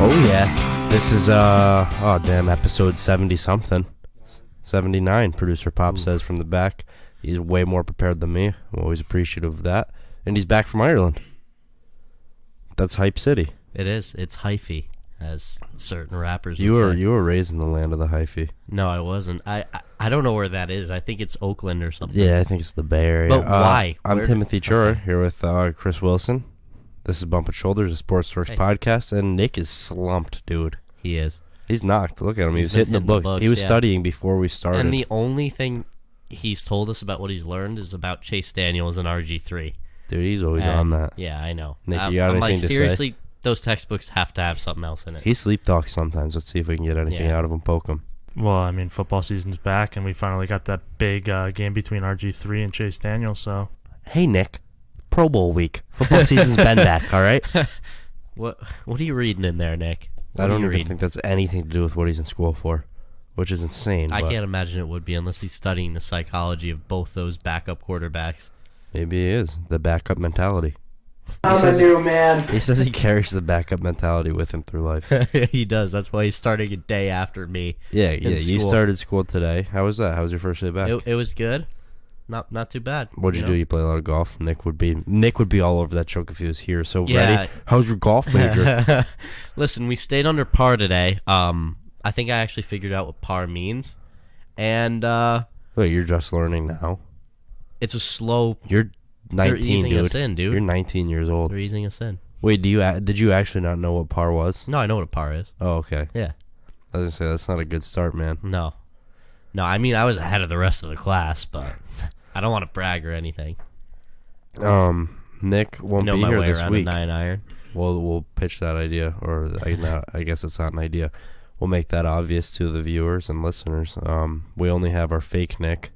Oh yeah, this is episode 70 something, 79. Producer Pop says from the back. He's way more prepared than me. I'm always appreciative of that. And he's back from Ireland. That's Hype City. It is. It's hyphy, as certain rappers would say. You were raised in the land of the hyphy. No, I wasn't. I don't know where that is. I think it's Oakland or something. Yeah, I think it's the Bay Area. But why? I'm Timothy Chura here with Chris Wilson. This is Bump and Shoulders, a Sports Source podcast, and Nick is slumped, dude. He is. He's knocked. Look at him. He was hitting the books. He was studying before we started. And the only thing he's told us about what he's learned is about Chase Daniels and RG3. Dude, he's always on that. Yeah, I know. Nick, you got anything to seriously, say? Those textbooks have to have something else in it. He sleep talks sometimes. Let's see if we can get anything out of him. Poke him. Well, I mean, football season's back, and we finally got that big game between RG3 and Chase Daniels, so... Hey, Nick. Pro Bowl week. Football season's been back, all right? What are you reading in there, Nick? I don't even think that's anything to do with what he's in school for, which is insane. I can't imagine it would be unless he's studying the psychology of both those backup quarterbacks. Maybe he is. The backup mentality. I'm a new man. He says he carries the backup mentality with him through life. He does. That's why he's starting a day after me. Yeah. You started school today. How was that? How was your first day back? It was good. Not too bad. What'd you do? You play a lot of golf? Nick would be all over that joke if he was here. So ready? How's your golf major? Listen, we stayed under par today. I think I actually figured out what par means. And wait, you're just learning now? It's a slow. You're 19, they're easing dude. us in, dude. You're 19 years old. They're easing us in. Wait, did you actually not know what par was? No, I know what a par is. Oh, okay. Yeah. I was gonna say that's not a good start, man. No, I mean I was ahead of the rest of the class, but I don't want to brag or anything. Nick won't be here this week. A 9-iron. We'll pitch that idea, or I guess it's not an idea. We'll make that obvious to the viewers and listeners. We only have our fake Nick,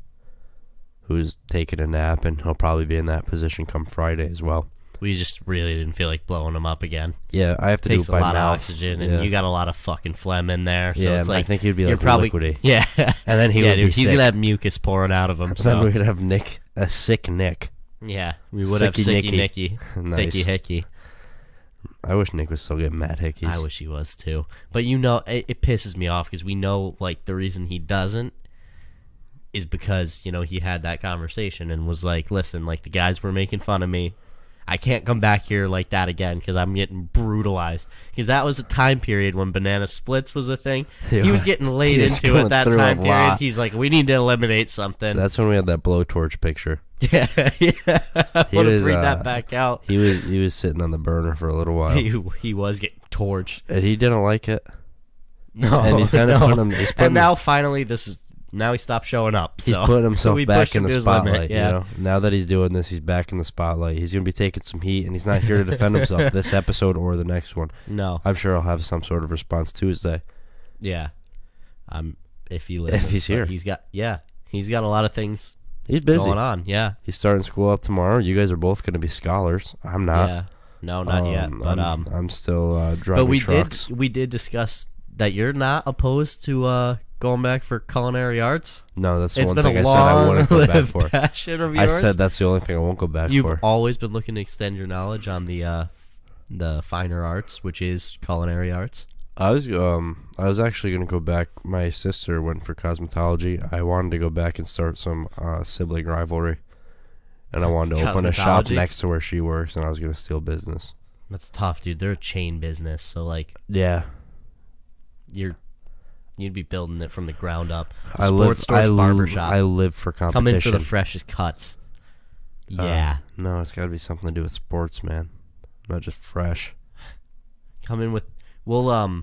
who's taking a nap, and he'll probably be in that position come Friday as well. We just really didn't feel like blowing him up again. Yeah, I have to do it by mouth. Takes a lot of oxygen, and you got a lot of fucking phlegm in there. So yeah, it's like, I think he'd be like liquidy. Yeah. And then he would be he's sick. He's going to have mucus pouring out of him. Then we would have Nick, a sick Nick. Yeah, we would have Sicky Nicky. Nice. Thicky Hickey. I wish Nick was still getting mad hickeys. I wish he was too. But it pisses me off because we know like the reason he doesn't is because, he had that conversation and was like, listen, like the guys were making fun of me. I can't come back here like that again because I'm getting brutalized. Because that was a time period when banana splits was a thing. He was getting laid into it that time period. He's like, we need to eliminate something. That's when we had that blowtorch picture. Yeah. I want to bring that back out. He was sitting on the burner for a little while. He was getting torched. And he didn't like it. No. And he's kind of putting him. And now finally now he stopped showing up. He's putting himself back in the spotlight. Yeah. Now that he's doing this, he's back in the spotlight. He's going to be taking some heat, and he's not here to defend himself this episode or the next one. No. I'm sure I'll have some sort of response Tuesday. Yeah. If he's here. He's got a lot of things he's busy going on. Yeah. He's starting school up tomorrow. You guys are both going to be scholars. I'm not. Yeah. No, not yet. But I'm still driving trucks. We did discuss that you're not opposed to going back for culinary arts. No, that's the one thing I said I wouldn't go back for. Passion of I yours. said that's the only thing I won't go back for. You've always been looking to extend your knowledge on the finer arts, which is culinary arts. I was actually going to go back. My sister went for cosmetology. I wanted to go back and start some sibling rivalry, and I wanted to open a shop next to where she works, and I was going to steal business. That's tough, dude. They're a chain business, so like yeah, you'd be building it from the ground up. Barbershop. I live for competition. Come in for the freshest cuts. Yeah. No, it's got to be something to do with sports, man. Not just fresh. Come in with a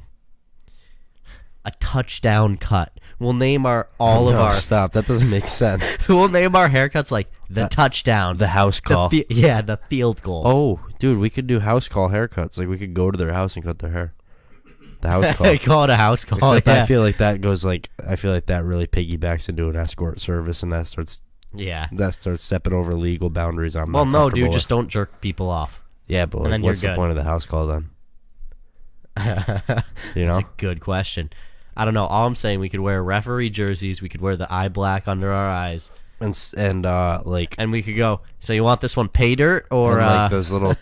touchdown cut. We'll name Stop. That doesn't make sense. We'll name our haircuts like the touchdown, the house call. The field goal. Oh, dude, we could do house call haircuts. Like we could go to their house and cut their hair. The house call. They call it a house call. Except I feel like that really piggybacks into an escort service, and that starts stepping over legal boundaries. No, dude, just don't jerk people off. Yeah, but like, what's the point of the house call then? That's a good question. I don't know. All I'm saying, we could wear referee jerseys. We could wear the eye black under our eyes, and like And we could go, so you want this one pay dirt or and, like those little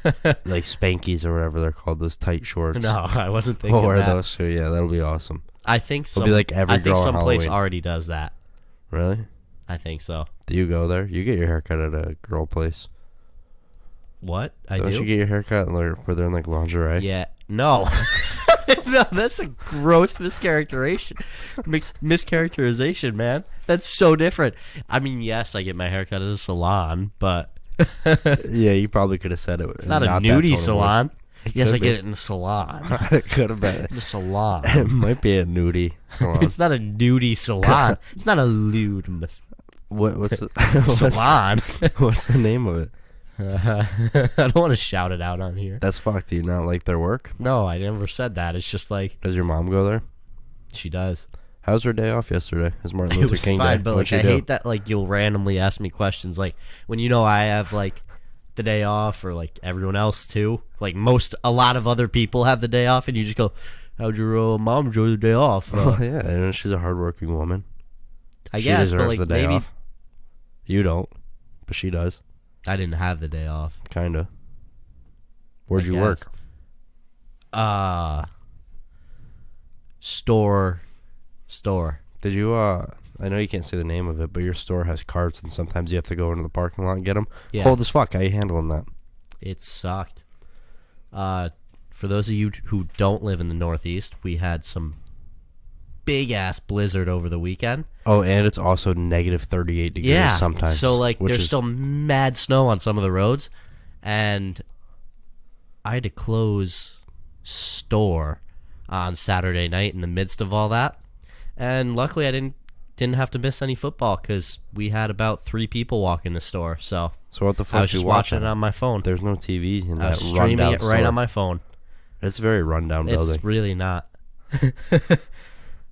like Spankies or whatever they're called, those tight shorts. No, I wasn't thinking We'll wear that. those too. Yeah, that'll be awesome. I think It'll be like every I think girl on some place Halloween. already does that. Really? I think so. Do you go there? You get your haircut at a girl place. What? I Don't do? you get your haircut where they're in like lingerie? Yeah. No. No, that's a gross mischaracterization, man. That's so different. I mean, yes, I get my haircut at a salon, but Yeah, you probably could have said it. it's not a nudie salon. Yes, I get it in the salon. It could have been. The salon. It might be a nudie salon. It's not a nudie salon. It's not a lewd What's the, salon. what's the name of it? I don't want to shout it out on here. That's fucked. Do you not like their work? No, I never said that. It's just like Does your mom go there? she does. How's her day off yesterday? Is Martin It Luther was King fine, Day? but What'd like she I do? hate that like you'll randomly ask me questions like when I have like the day off or like everyone else too. Like a lot of other people have the day off, and you just go, "How'd your mom enjoy the day off?" Oh yeah, and she's a hardworking woman. I She guess, but deserves like the day maybe off. You don't, but she does. I didn't have the day off. Kinda. Where'd I you guess. work? Store. Did you? I know you can't say the name of it, but your store has carts, and sometimes you have to go into the parking lot and get them. Yeah. Cold as fuck. How you handling that? It sucked. For those of you who don't live in the Northeast, we had some big ass blizzard over the weekend. Oh, and it's also negative 38 degrees sometimes. So like which there's is, still mad snow on some of the roads, and I had to close store on Saturday night in the midst of all that. And luckily I didn't have to miss any football because we had about 3 people walk in the store. So what the fuck I was you just watching watching? it on my phone. There's no TV in I that was streaming rundown it right store. on my phone. It's a very rundown It's building. really not.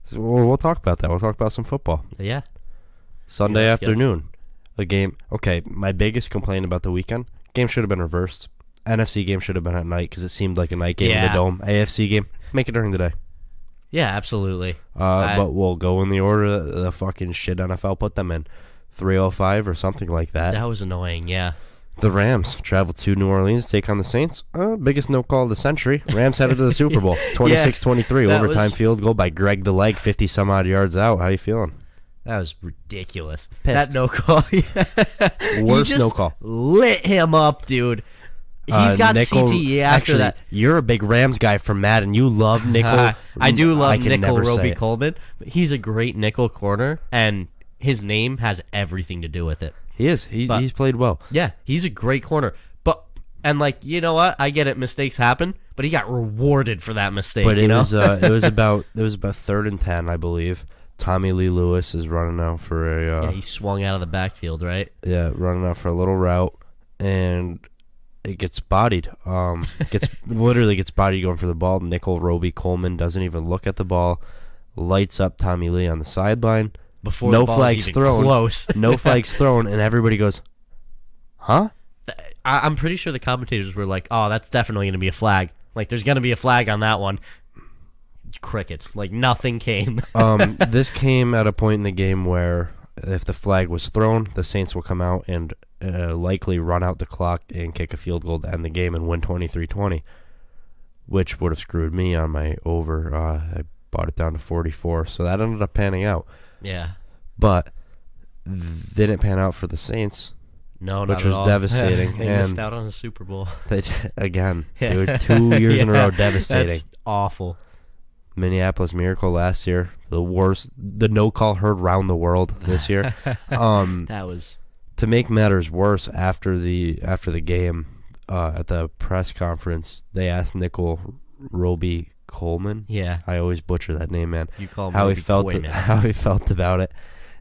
So, well, we'll talk about that. We'll talk about some football. Yeah. Sunday let's get it. afternoon, a game. Okay, my biggest complaint about the weekend: game should have been reversed. NFC game should have been at night because it seemed like a night game in the Yeah. dome. AFC game, make it during the day. Yeah, absolutely. But we'll go in the order that the fucking shit NFL put them in, 3:05 or something like that. That was annoying, yeah. The Rams travel to New Orleans, take on the Saints. Biggest no call of the century. Rams headed to the Super Bowl, 26-23, that overtime was- field goal by Greg the Leg, 50 some odd yards out. How you feeling? That was ridiculous. Pissed. That no call. Worst He just no call. Lit him up, dude. He's got Nickel- CTE after actually, that. You're a big Rams guy from Madden. You love nickel. I do love can Nickel never say Roby it. Coleman. But he's a great nickel corner, and his name has everything to do with it. He is. He's played well. Yeah, he's a great corner. And like, you know what? I get it. Mistakes happen, but he got rewarded for that mistake. But you know? it was about 3rd and 10, I believe. Tommy Lee Lewis is running out for a yeah, he swung out of the backfield, right? running out for a little route, and it gets bodied. Literally gets bodied going for the ball. Nickel Roby Coleman doesn't even look at the ball. Lights up Tommy Lee on the sideline. Before No the ball's flags even thrown. close. No flags thrown, and everybody goes, "Huh?" I'm pretty sure the commentators were like, "Oh, that's definitely going to be a flag. Like, there's going to be a flag on that one." Crickets. Like, nothing came. This came at a point in the game where if the flag was thrown, the Saints will come out and likely run out the clock and kick a field goal to end the game and win 23-20, which would have screwed me on my over. I bought it down to 44, so that ended up panning out. Yeah. But didn't pan out for the Saints. No, Which not was at all. devastating, They and- missed out on the Super Bowl. Again, dude, 2 years in a row, devastating. That's awful. Minneapolis Miracle last year, the worst. The no call heard round the world this year. That was To make matters worse, after the game, at the press conference, they asked Nickel Roby Coleman. yeah. I always butcher that name, man. You call him How he Roby felt, Coleman. how he felt about it,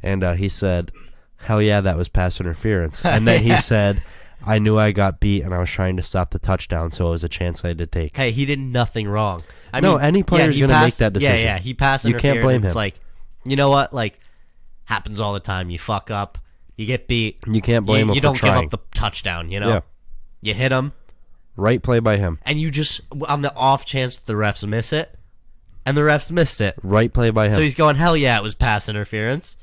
and he said, "Hell yeah, that was pass interference." And then he said, "I knew I got beat, and I was trying to stop the touchdown, so it was a chance I had to take." Hey, he did nothing wrong. I No, mean, any player's he gonna make passed- that decision. Yeah, he passed. You can't blame interference. him. Like, you know what? Like, happens all the time. You fuck up, you get beat. You can't blame him You for don't trying. give up the touchdown. You know, Yeah. you hit him, Right play by him. and you just on the off chance that the refs miss it, and the refs missed it. Right play by him. So he's going, hell yeah, it was pass interference.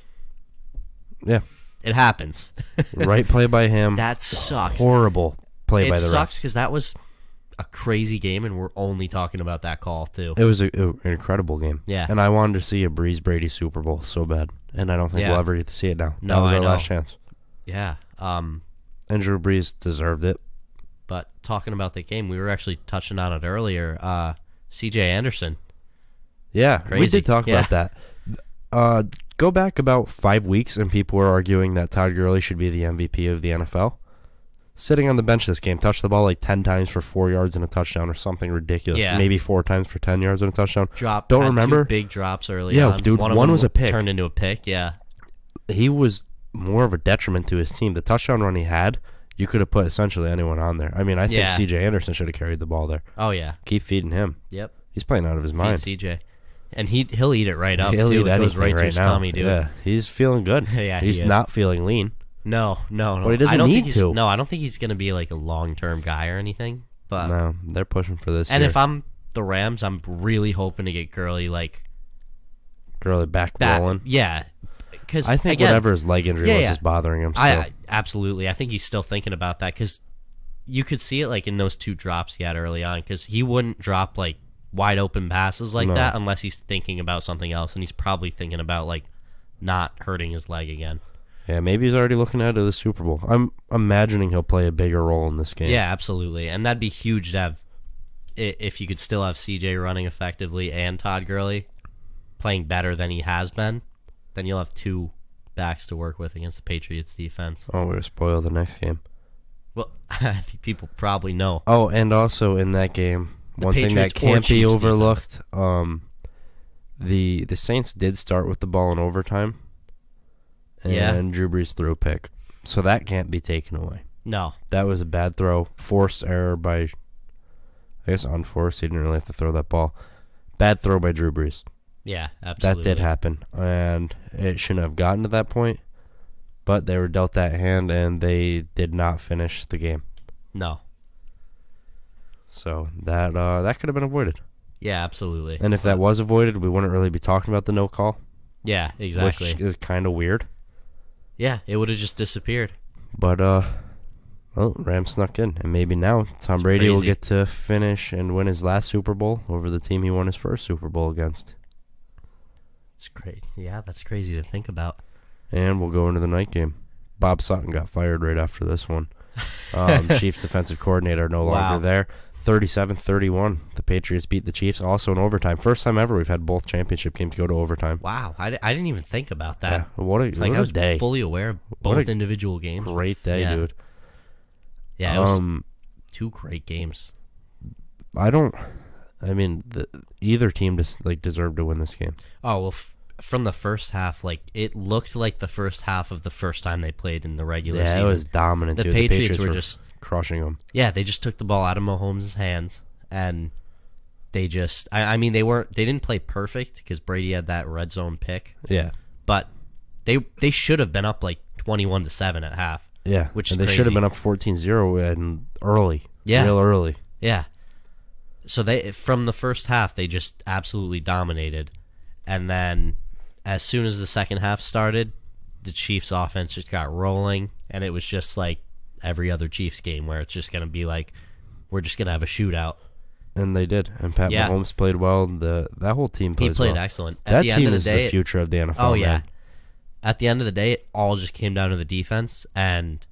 Yeah. It happens. Right play by him. That sucks. Horrible play by the It ref. sucks because that was a crazy game, and we're only talking about that call, too. It was an incredible game. Yeah. And I wanted to see a Breeze Brady Super Bowl so bad. And I don't think Yeah. we'll ever get to see it now. No, that was I our know. last chance. Yeah. And Drew Brees deserved it. But talking about the game, we were actually touching on it earlier. C.J. Anderson. Yeah, we Crazy. did talk Yeah. about that. Go back about 5 weeks, and people were arguing that Todd Gurley should be the MVP of the NFL. Sitting on the bench this game, touched the ball like 10 times for 4 yards and a touchdown or something ridiculous. Yeah. Maybe 4 times for 10 yards and a touchdown. Don't remember? 2 big drops early Yeah, on. dude, One of one them was a pick. Turned into a pick, yeah. He was more of a detriment to his team. The touchdown run he had, you could have put essentially anyone on there. I mean, I think Yeah. C.J. Anderson should have carried the ball there. Oh, yeah. Keep feeding him. Yep. He's playing out of his Feed mind. C.J. And he'll eat it right up, He'll too. eat It goes anything right to right his now. tummy, dude. Yeah, he's feeling good. Yeah, he's he is. not feeling lean. No. But he doesn't I don't need think he's, to. No, I don't think he's going to be like a long-term guy or anything. But No, they're pushing for this And year. if I'm the Rams, I'm really hoping to get Gurley like Gurley back back. rolling. Yeah. Because I think again, whatever his leg injury was is bothering him still. I absolutely. I think he's still thinking about that because you could see it like in those 2 drops he had early on because he wouldn't drop like wide open passes like No. that unless he's thinking about something else, and he's probably thinking about like not hurting his leg again. Yeah, maybe he's already looking ahead to the Super Bowl. I'm imagining he'll play a bigger role in this game. Yeah, absolutely, and that'd be huge to have if you could still have CJ running effectively and Todd Gurley playing better than he has been. Then you'll have 2 backs to work with against the Patriots defense. Oh, we're going to spoil the next game. Well, I think people probably know. Oh, and also in that game, one thing that Patriots or can't be Chiefs overlooked, the Saints did start with the ball in overtime, and Yeah. Drew Brees threw a pick. So that can't be taken away. No. That was a bad throw. Forced error by, I guess unforced. He didn't really have to throw that ball. Bad throw by Drew Brees. Yeah, absolutely. That did happen, and it shouldn't have gotten to that point, but they were dealt that hand, and they did not finish the game. No. So that could have been avoided. Yeah, absolutely. And if that was avoided, we wouldn't really be talking about the no call. Yeah, exactly. Which is kind of weird. Yeah, it would have just disappeared. But, well, Rams snuck in. And maybe now Tom Brady will crazy. get to finish and win his last Super Bowl over the team he won his first Super Bowl against. It's great. Yeah, that's crazy to think about. And we'll go into the night game. Bob Sutton got fired right after this one. Chiefs defensive coordinator no longer Wow. there. 37-31. The Patriots beat the Chiefs also in overtime. First time ever we've had both championship games go to overtime. Wow, I didn't even think about that. Yeah, what a, Like, what I a was day. fully aware of What both a individual games. Great day, Yeah. dude. Yeah, it was 2 great games. Either team deserved to win this game. Oh, well, from the first half, like, it looked like the first half of the first time they played in the regular Yeah, season. it was dominant, The dude. Patriots the were Patriots just crushing them. Yeah, they just took the ball out of Mahomes' hands, and they just I mean they didn't play perfect because Brady had that red zone pick, Yeah. but they should have been up like 21-7 at half. Yeah, Which and is they should have crazy. been up 14-0 and early. Yeah. Real early. Yeah. So they from the first half they just absolutely dominated, and then as soon as the second half started, the Chiefs offense just got rolling, and it was just like every other Chiefs game where it's just going to be like we're just going to have a shootout. And they did. And Pat Yeah. Mahomes played well. That whole team He plays played well. excellent. At That the end team of the is day, the future of the NFL. Oh, yeah. man. At the end of the day, it all just came down to the defense, and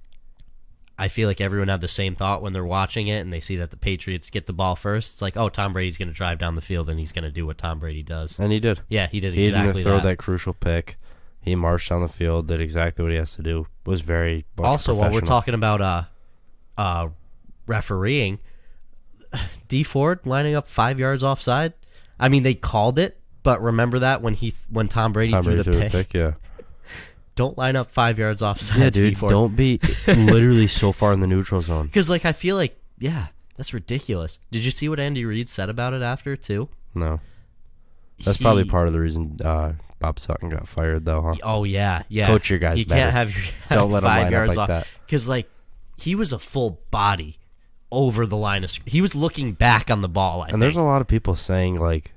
I feel like everyone had the same thought when they're watching it and they see that the Patriots get the ball first. It's like, oh, Tom Brady's going to drive down the field and he's going to do what Tom Brady does. And he did. Yeah, he did He exactly didn't throw that. that crucial pick. He marched down the field, did exactly what he has to do. Was very much Also, while we're professional. talking about refereeing, D Ford lining up 5 yards offside. I mean, they called it, but remember that when Tom Brady Tom threw Brady the threw pick? yeah. Don't line up 5 yards offside. Yeah, dude, don't be literally so far in the neutral zone. Because, like, I feel like, yeah, that's ridiculous. Did you see what Andy Reid said about it after, too? No. That's probably part of the reason Bob Sutton got fired, though, huh? Oh, yeah. Coach your guys You better. can't have your Don't let 'em 5 line up yards like off. that. Because, like, he was a full body over the line of he was looking back on the ball, I And think. there's a lot of people saying, like,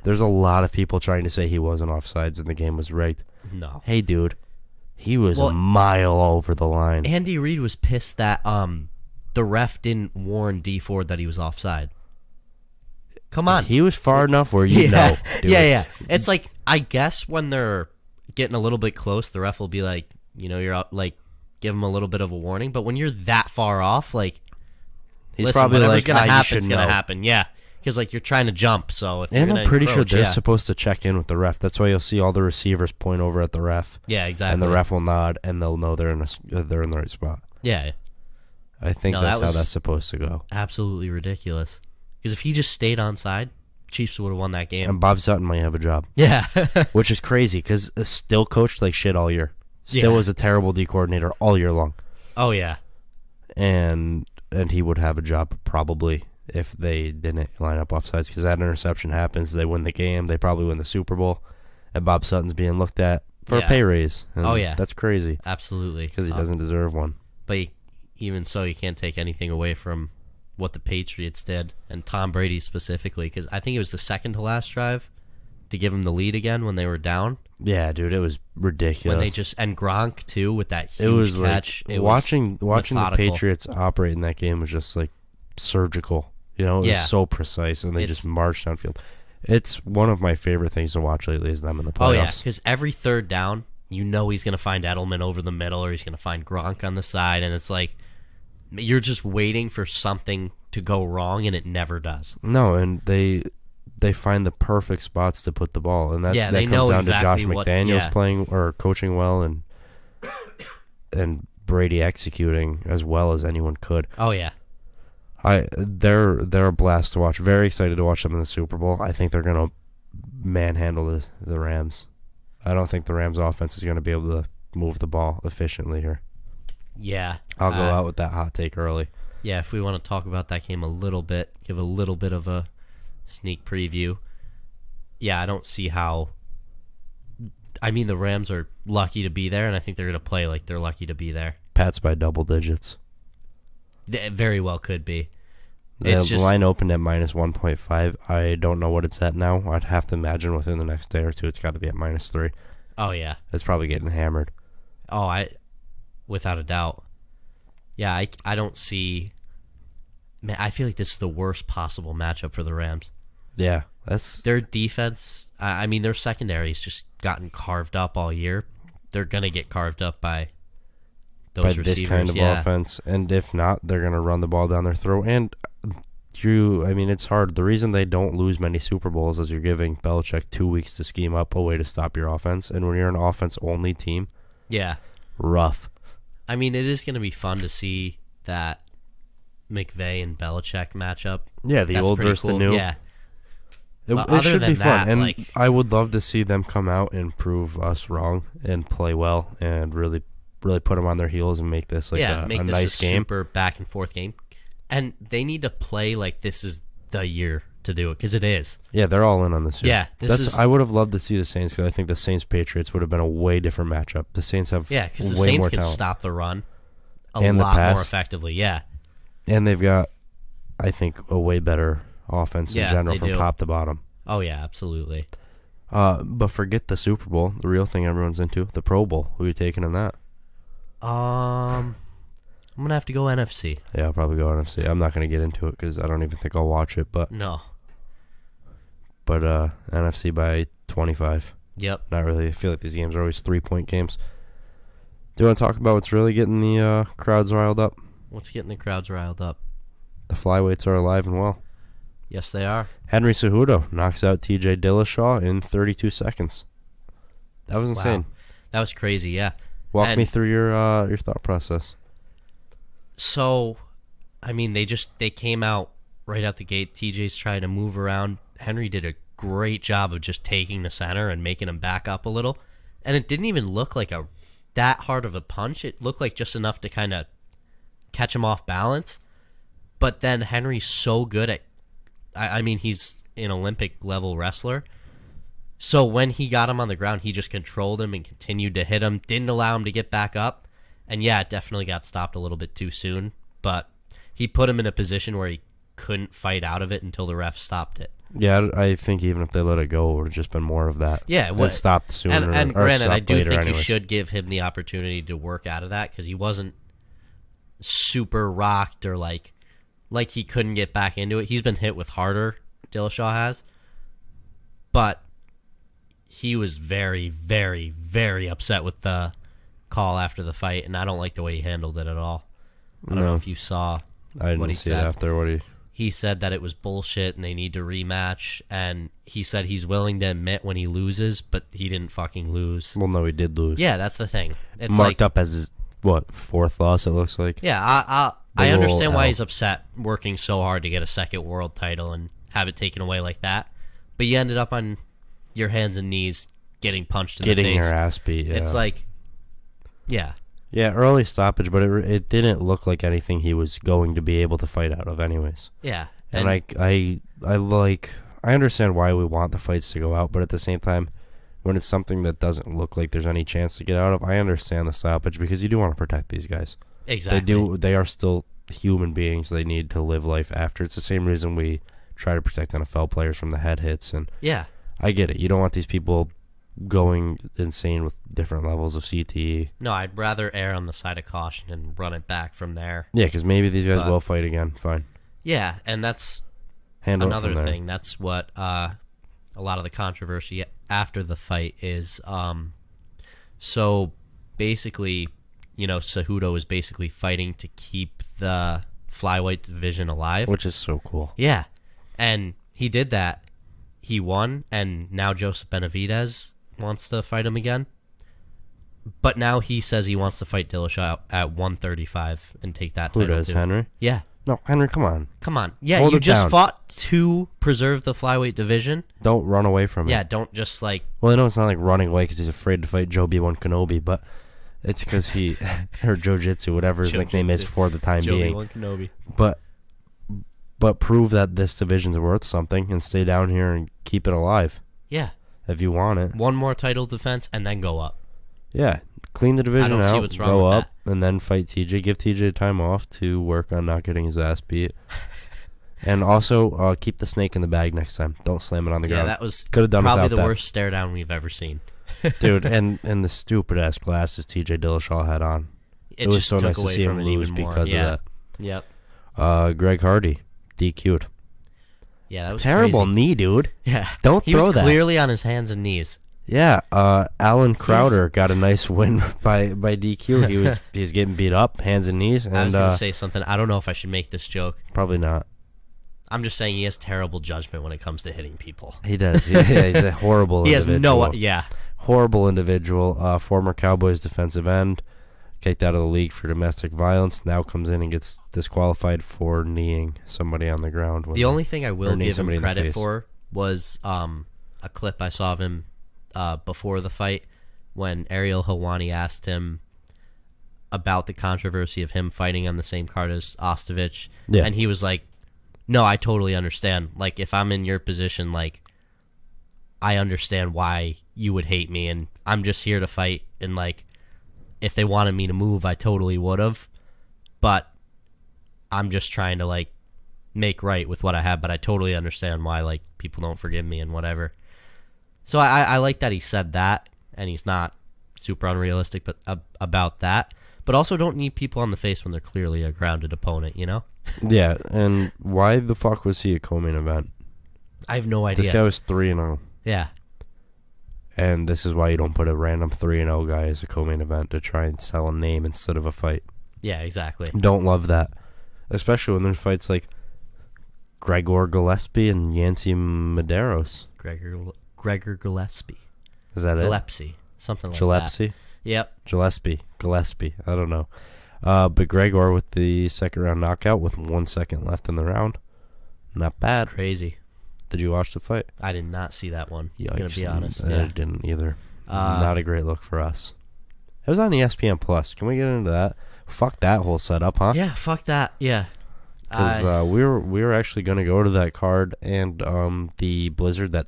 there's a lot of people trying to say he wasn't offsides and the game was rigged. No. Hey, dude, He was a mile over the line. Andy Reid was pissed that the ref didn't warn D Ford that he was offside. Come on. He was far enough where you know. Dude. Yeah. It's like, I guess when they're getting a little bit close, the ref will be like, you're out, like, give him a little bit of a warning. But when you're that far off, like, he's probably whatever's like, gonna you happen, should it's gonna know. happen. Yeah, because like you're trying to jump. So if And you're I'm pretty sure encroach, they're yeah. supposed to check in with the ref. That's why you'll see all the receivers point over at the ref. Yeah, exactly. And the ref will nod, and they'll know they're in the right spot. Yeah, I think No, that's that how was- that's supposed to go. absolutely ridiculous. Because if he just stayed on side, Chiefs would have won that game. And Bob Sutton might have a job, Yeah. which is crazy because still coached like shit all year. Still Yeah. was a terrible D coordinator all year long, Oh yeah. and he would have a job probably if they didn't line up offsides, because that interception happens, they win the game, they probably win the Super Bowl, and Bob Sutton's being looked at for a pay raise. And Oh, yeah. that's crazy Absolutely. because he doesn't deserve one. But even so, you can't take anything away from what the Patriots did, and Tom Brady specifically, because I think it was the second to last drive to give him the lead again when they were down. Yeah, dude, it was ridiculous. When they just, and Gronk too with that huge it was catch. like It watching was the methodical. Patriots operate in that game was just like surgical. It Yeah. was so precise, and they It's- just marched downfield. It's one of my favorite things to watch lately is them in the playoffs. Oh yeah, because every third down, he's going to find Edelman over the middle, or he's going to find Gronk on the side, and it's like you're just waiting for something to go wrong, and it never does. No, and they find the perfect spots to put the ball, and that they comes know down exactly to Josh what- McDaniels yeah. playing or coaching well, and Brady executing as well as anyone could. Oh yeah, They're a blast to watch. Very excited to watch them in the Super Bowl. I think they're gonna manhandle the Rams. I don't think the Rams offense is gonna be able to move the ball efficiently here. yeah. I'll go out with that hot take early. Yeah, if we want to talk about that game a little bit, give a little bit of a sneak preview. Yeah, I don't see how. I mean, the Rams are lucky to be there, and I think they're going to play like they're lucky to be there. Pats by double digits. It very well could be. The line opened at minus 1.5. I don't know what it's at now. I'd have to imagine within the next day or two it's got to be at minus 3. Oh yeah. It's probably getting hammered. Oh, without a doubt. Yeah, I don't see. Man, I feel like this is the worst possible matchup for the Rams. Yeah, that's Their defense, I mean, their secondary's just gotten carved up all year. They're gonna get carved up by those by receivers. this kind of offense, and if not, they're gonna run the ball down their throat. And I mean, it's hard. The reason they don't lose many Super Bowls is you're giving Belichick 2 weeks to scheme up a way to stop your offense, and when you're an offense-only team, Yeah. rough. I mean, it is gonna be fun to see that McVay and Belichick matchup. Yeah, the That's old pretty versus cool. the new. Yeah. It Other should than be fun, that, and like- I would love to see them come out and prove us wrong and play well and really put them on their heels and make this like Make a this nice a game. super back and forth game. And they need to play like this is the year to do it, because it is. Yeah, they're all in on this. Yeah, this is- I would have loved to see the Saints, because I think the Saints Patriots would have been a way different matchup. The Saints have Yeah, because the way Saints more can talent. stop the run a And the lot more pass. effectively. Yeah. And they've got, I think, a way better offense in Yeah, general they from do. top to bottom. Oh, yeah, absolutely. But forget the Super Bowl, the real thing everyone's into, the Pro Bowl. Who are you taking in that? I'm going to have to go NFC. Yeah, I'll probably go NFC. I'm not going to get into it because I don't even think I'll watch it. But No. NFC by 25. Yep. Not really. I feel like these games are always 3-point games. Do you want to talk about what's really getting the crowds riled up? What's getting the crowds riled up? The flyweights are alive and well. Yes, they are. Henry Cejudo knocks out TJ Dillashaw in 32 seconds. That was insane. Wow. That was crazy, yeah. Walk me through your thought process. So, I mean, they came out right out the gate. TJ's trying to move around. Henry did a great job of just taking the center and making him back up a little. And it didn't even look like that hard of a punch. It looked like just enough to kind of catch him off balance. But then Henry's so good at, I mean, he's an Olympic level wrestler. So when he got him on the ground, he just controlled him and continued to hit him. Didn't allow him to get back up. And yeah, it definitely got stopped a little bit too soon. But he put him in a position where he couldn't fight out of it until the ref stopped it. Yeah, I think even if they let it go, it would have just been more of that. Yeah, it stopped sooner. And or granted, I stopped do later think anyways. you should give him the opportunity to work out of that because he wasn't super rocked or like he couldn't get back into it. He's been hit with harder, Dillashaw has, but he was very, very, very upset with the call after the fight, and I don't like the way he handled it at all. I don't know if you saw I didn't what he see said. it after what He said that it was bullshit and they need to rematch, and he said he's willing to admit when he loses, but he didn't fucking lose. Well, no, he did lose. Yeah, that's the thing. It's Marked up as his, fourth loss, it looks like. Yeah, I Big ol' understand why L. he's upset working so hard to get a second world title and have it taken away like that. But you ended up on your hands and knees getting punched in the face. Getting your ass beat, yeah. It's like, yeah. Yeah, early stoppage, but it didn't look like anything he was going to be able to fight out of anyways. Yeah. And I understand why we want the fights to go out, but at the same time, when it's something that doesn't look like there's any chance to get out of, I understand the stoppage because you do want to protect these guys. Exactly. They are still human beings. They need to live life after. It's the same reason we try to protect NFL players from the head hits. And yeah. I get it. You don't want these people going insane with different levels of CTE. No, I'd rather err on the side of caution and run it back from there. Yeah, because maybe these guys But- will fight again. Fine. Yeah, and that's Handle it another from there. thing. That's what a lot of the controversy after the fight is. So basically, Cejudo is basically fighting to keep the flyweight division alive. Which is so cool. Yeah, and he did that. He won, and now Joseph Benavidez wants to fight him again. But now he says he wants to fight Dillashaw at 135 and take that Who title does, too. Henry? Yeah. No, Henry, come on. Come on. Yeah, Hold you it just down. fought to preserve the flyweight division. Don't run away from it. Yeah, don't just like... Well, I know it's not like running away because he's afraid to fight Joe B1 Kenobi, but it's because he, or Jiu-Jitsu, whatever his nickname is for the time being. Kenobi. But prove that this division's worth something and stay down here and keep it alive Yeah. if you want it. One more title defense and then go up. Yeah, clean the division I don't see out, what's wrong go with up, and then fight TJ. Give TJ time off to work on not getting his ass beat. And also, keep the snake in the bag next time. Don't slam it on the Yeah, ground. that was Could have done probably without the that. worst stare down we've ever seen. Dude, and the stupid-ass glasses TJ Dillashaw had on. It was just so took nice to away see him from it lose even more. because Yeah. of Yep. that. Greg Hardy, DQ'd. Yeah, that was Terrible crazy. knee, dude. Yeah. Don't he throw was that. clearly on his hands and knees. Yeah, Alan Crowder got a nice win by DQ. He was getting beat up, hands and knees, I was and going to say something. I don't know if I should make this joke. probably not. I'm just saying he has terrible judgment when it comes to hitting people. He does. Yeah, he's a horrible He has individual. no... Yeah. Horrible individual. Former Cowboys defensive end, kicked out of the league for domestic violence. Now comes in and gets disqualified for kneeing somebody on the ground. The only thing I will kneeing give him somebody in the credit face. for was a clip I saw of him before the fight when Ariel Helwani asked him about the controversy of him fighting on the same card as Ostovich. Yeah. And he was like, no, I totally understand. Like, if I'm in your position, like, I understand why you would hate me, and I'm just here to fight, and, like, if they wanted me to move, I totally would have. But I'm just trying to, like, make right with what I have, but I totally understand why, like, people don't forgive me and whatever. So I like that he said that, and he's not super unrealistic but about that. But also don't need people on the face when they're clearly a grounded opponent, you know? Yeah, and why the fuck was he a co-main event? I have no idea. This guy was 3-0. Yeah. And this is why you don't put a random 3-0 guy as a co-main event to try and sell a name instead of a fight. Yeah, exactly. Don't love that. Especially when there's fights like Gregor Gillespie and Yancy Medeiros. Gregor Gillespie. Is that it? Gillespie. Something like Gillespie? that. Yep. Gillespie. I don't know. But Gregor with the second round knockout with 1 second left in the round. Not bad. Crazy. Did you watch the fight? I did not see that one. Yikes. I'm going to be honest. I Yeah. didn't either. Not a great look for us. It was on ESPN Plus. Can we get into that? Fuck that whole setup, huh? Yeah, fuck that. Yeah. Because we were actually going to go to that card, and the blizzard that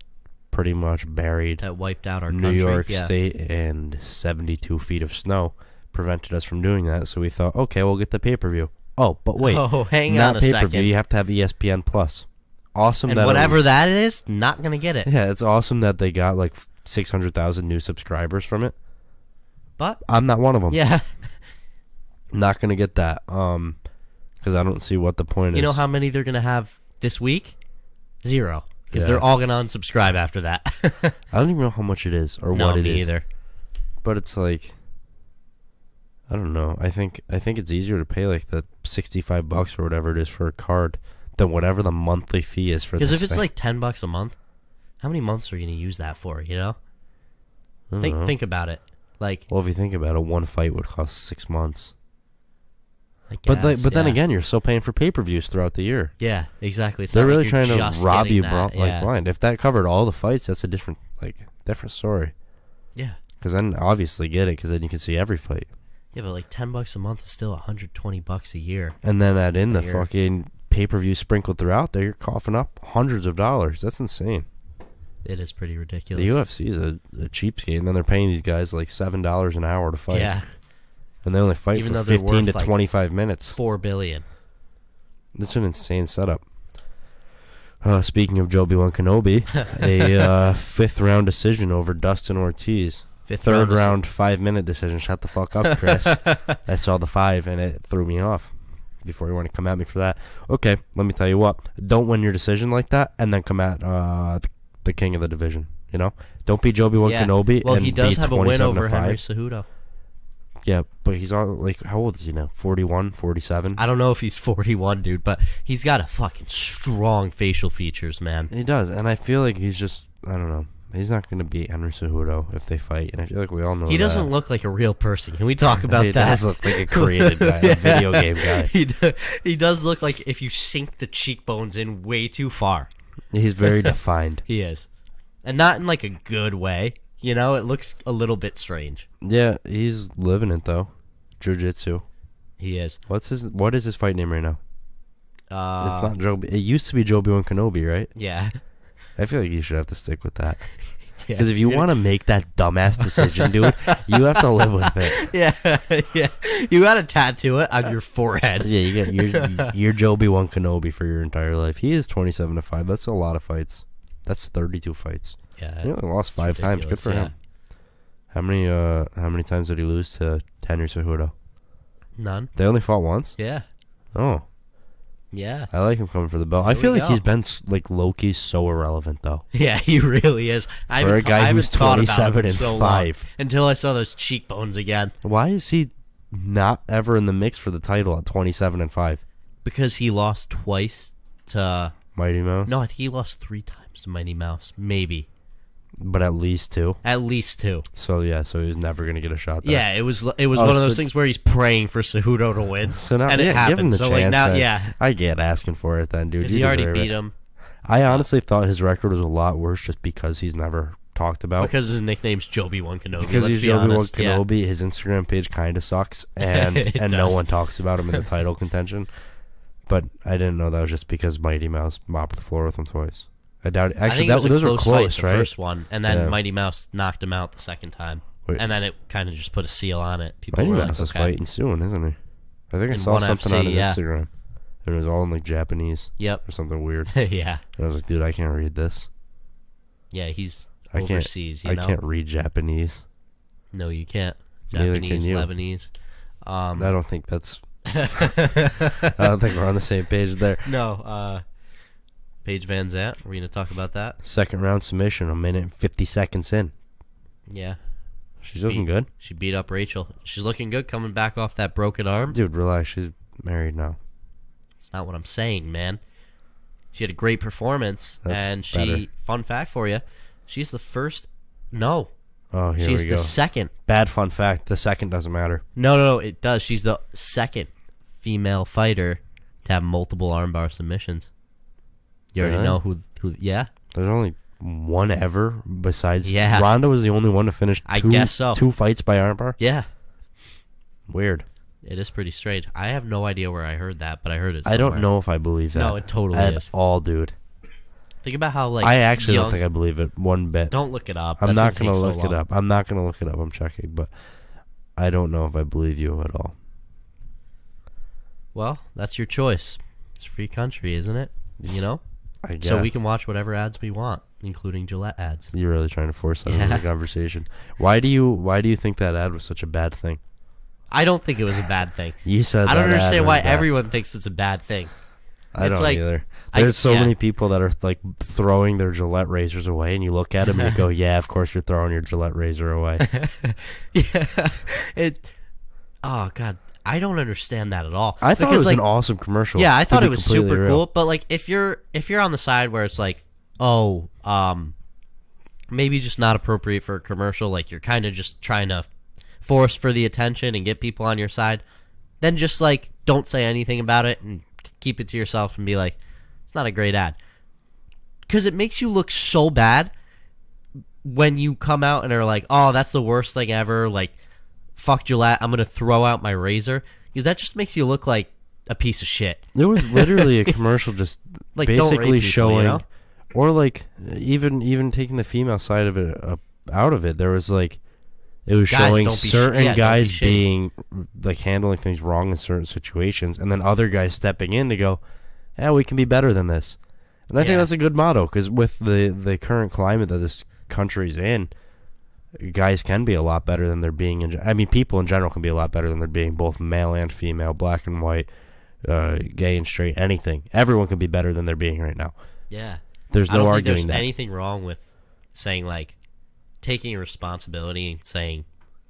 pretty much buried That wiped out our New country. York Yeah. State and 72 feet of snow prevented us from doing that. So we thought, okay, we'll get the pay-per-view. Oh, but wait. Oh, hang not on a pay-per-view. second. You have to have ESPN Plus. awesome And that whatever that is, not going to get it. Yeah, it's awesome that they got like 600,000 new subscribers from it. But I'm not one of them. yeah. Not gonna get that. Because I don't see what the point is. You know how many they're going to have this week? 0. Because Yeah. they're all going to unsubscribe after that. I don't even know how much it is or no, what it me is. either. But it's like, I don't know. I think it's easier to pay like the $65 or whatever it is for a card than whatever the monthly fee is for this Because if it's thing. like $10 a month, how many months are you going to use that for, you know? I don't know. Think about it. Like, Well, if you think about it, one fight would cost 6 months. I But guess, then yeah. again, you're still paying for pay-per-views throughout the year. Yeah, exactly. It's They're not like really you're trying just to rob getting you that. Yeah. blind. If that covered all the fights, that's a different story. Yeah. Because then obviously get it, because then you can see every fight. Yeah, but like $10 a month is still $120 a year. And then add in the You're- fucking pay-per-view sprinkled throughout there, you're coughing up hundreds of dollars. That's insane. It is pretty ridiculous. The UFC is a cheapskate, and then they're paying these guys like $7 an hour to fight. Yeah, And they only fight Even for though they're 15 to worth, like, 25 minutes. $4 billion. That's an insane setup. Speaking of Joe B1 Kenobi, a fifth-round decision over Dustin Ortiz. Third round 5-minute decision. Shut the fuck up, Chris. I saw the 5, and it threw me off. Before you want to come at me for that. Okay, let me tell you what. Don't win your decision like that, and then come at the king of the division. You know? Don't be Joe B1 Kenobi. Well, and he does be have a win 27 to over 5. Henry Cejudo. Yeah, but he's on, like, how old is he now? 41, 47? I don't know if he's 41, dude, but he's got a fucking strong facial features, man. He does, and I feel like he's just, I don't know. He's not going to beat Henry Cejudo if they fight, and I feel like we all know He that. doesn't look like a real person. Can we talk about He that? does look like a created guy, a video game guy. He does look like if you sink the cheekbones in way too far. He's very defined. He is. And not in like a good way. You know, it looks a little bit strange. Yeah, he's living it, though. Jiu-jitsu. He is. What is his fight name right now? It's not Joe. It used to be Joe B1 Kenobi, right? Yeah. I feel like you should have to stick with that. Yeah. Because if you want to make that dumbass decision, dude, you have to live with it. Yeah. You got to tattoo it on your forehead. Yeah, you get your Joe B1 Kenobi for your entire life. He is 27 to 5. That's a lot of fights. That's 32 fights. Yeah. He only lost 5 times. Good ridiculous, for him. How many times did he lose to Henry Cejudo? None. They only fought once? Yeah. Oh. Yeah. I like him coming for the belt. I There feel we like go. he's been like low-key so irrelevant though. Yeah, he really is. I For a haven't guy I haven't who's thought about 27 him in and so 5. long, until I saw those cheekbones again. Why is he not ever in the mix for the title at 27 and 5? Because he lost twice to... Mighty Mouse? No, I think he lost 3 times to Mighty Mouse. Maybe. But at least 2. At least 2. So yeah, so he's never gonna get a shot there. Yeah, it was one of so- those things where he's praying for Cejudo to win. So now, and yeah, it happened. give him the so chance. like now, then. yeah. I get asking for it then, dude. Because You he already deserve beat it. him. I honestly thought his record was a lot worse just because he's never talked about. Because his nickname's Joby One Kenobi. Because let's he's be Joe B1 honest. Yeah. Kenobi, his Instagram page kind of sucks, and It and no does. one talks about him in the title contention. But I didn't know that was just because Mighty Mouse mopped the floor with him twice. I doubt it. I Actually, think it was those a were close close, fight, right? the first one, and then Yeah. Mighty Mouse knocked him out the second time. Wait. And then it kind of just put a seal on it. People Mighty were Mouse like, is okay. fighting soon, isn't he? I think I In saw ONE something FC, on his yeah. Instagram. And it was all in like Japanese Yep. or something weird. Yeah. And I was like, dude, I can't read this. Yeah, he's I can't- overseas, you I know? can't read Japanese. No, you can't. Neither Japanese, can you. Lebanese. I don't think that's. I don't think we're on the same page there. No, Paige Van Zant. We're going to talk about that. Second round submission, a minute and 50 seconds in. Yeah. She's looking good. She beat up Rachel. She's looking good coming back off that broken arm. Dude, relax. She's married now. That's not what I'm saying, man. She had a great performance, That's and she, better. fun fact for you, she's the first, no, Oh, here she's we go. the second. Bad fun fact. The second doesn't matter. No, it does. She's the second female fighter to have multiple armbar submissions. You already Really? know who, yeah? There's only one ever besides. Yeah. Ronda was the only one to finish I guess so. 2 fights by armbar. Yeah. Weird. It is pretty strange. I have no idea where I heard that, but I heard it I don't somewhere. know if I believe that. No, it totally at is. all, dude. Think about how, like, I actually young, don't think I believe it one bit. Don't look it up. I'm That's not gonna going to take look so it long. up. I'm not going to look it up. I'm checking, but I don't know if I believe you at all. Well, that's your choice. It's a free country, isn't it? You know? I guess. So we can watch whatever ads we want, including Gillette ads. You're really trying to force that into the conversation. Why do you think that ad was such a bad thing? I don't think it was a bad thing. You said I don't that ad understand was why bad. everyone thinks it's a bad thing. I It's don't like- either. There's so many people that are like throwing their Gillette razors away, and you look at them and you go, "Yeah, of course you're throwing your Gillette razor away." Yeah. Oh God, I don't understand that at all. I thought it Because, was like, an awesome commercial. Yeah, I to thought be it was completely super real. cool. But like, if you're on the side where it's like, oh, maybe just not appropriate for a commercial, like you're kind of just trying to force for the attention and get people on your side, then just like don't say anything about it and keep it to yourself and be like, it's not a great ad, because it makes you look so bad when you come out and are like, oh, that's the worst thing ever. Like, fuck Gillette, I'm gonna throw out my razor, because that just makes you look like a piece of shit. It was literally a commercial just Like, don't rape basically people, showing, you know? or like even taking the female side of it out of it. There was like, it was Guys, showing don't be certain don't be guys shitty. being like handling things wrong in certain situations, and then other guys stepping in to go, "Yeah, we can be better than this." And I think Yeah. that's a good motto, because with the current climate that this country's in, guys can be a lot better than they're being. I mean, people in general can be a lot better than they're being, both male and female, black and white, gay and straight, anything. Everyone can be better than they're being right now. Yeah. There's I no don't think arguing there's that. anything wrong with saying, like, taking responsibility and saying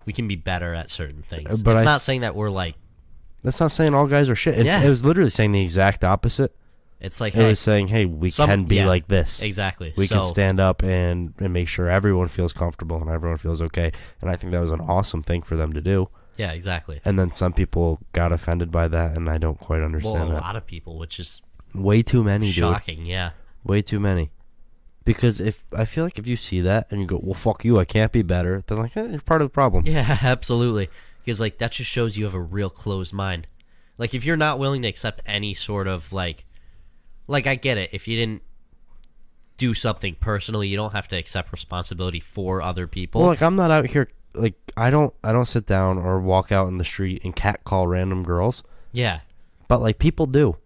we can be better at certain things. But it's I- not saying that we're like, That's not saying all guys are shit. Yeah. It was literally saying the exact opposite. it's like, It hey, was saying, hey, we can be like this. Exactly. We so, can stand up and make sure everyone feels comfortable and everyone feels okay. And I think that was an awesome thing for them to do. Yeah, exactly. And then some people got offended by that, and I don't quite Well, understand a that. lot of people, which is Way too many, dude. shocking, yeah. Way too many. Because I feel like if you see that and you go, well, fuck you, I can't be better, then like, you're part of the problem. Yeah, absolutely. Because, like, that just shows you have a real closed mind. Like, if you're not willing to accept any sort of, like, I get it. If you didn't do something personally, you don't have to accept responsibility for other people. Well, like, I'm not out here, like, I don't sit down or walk out in the street and catcall random girls. Yeah. But, like, people do.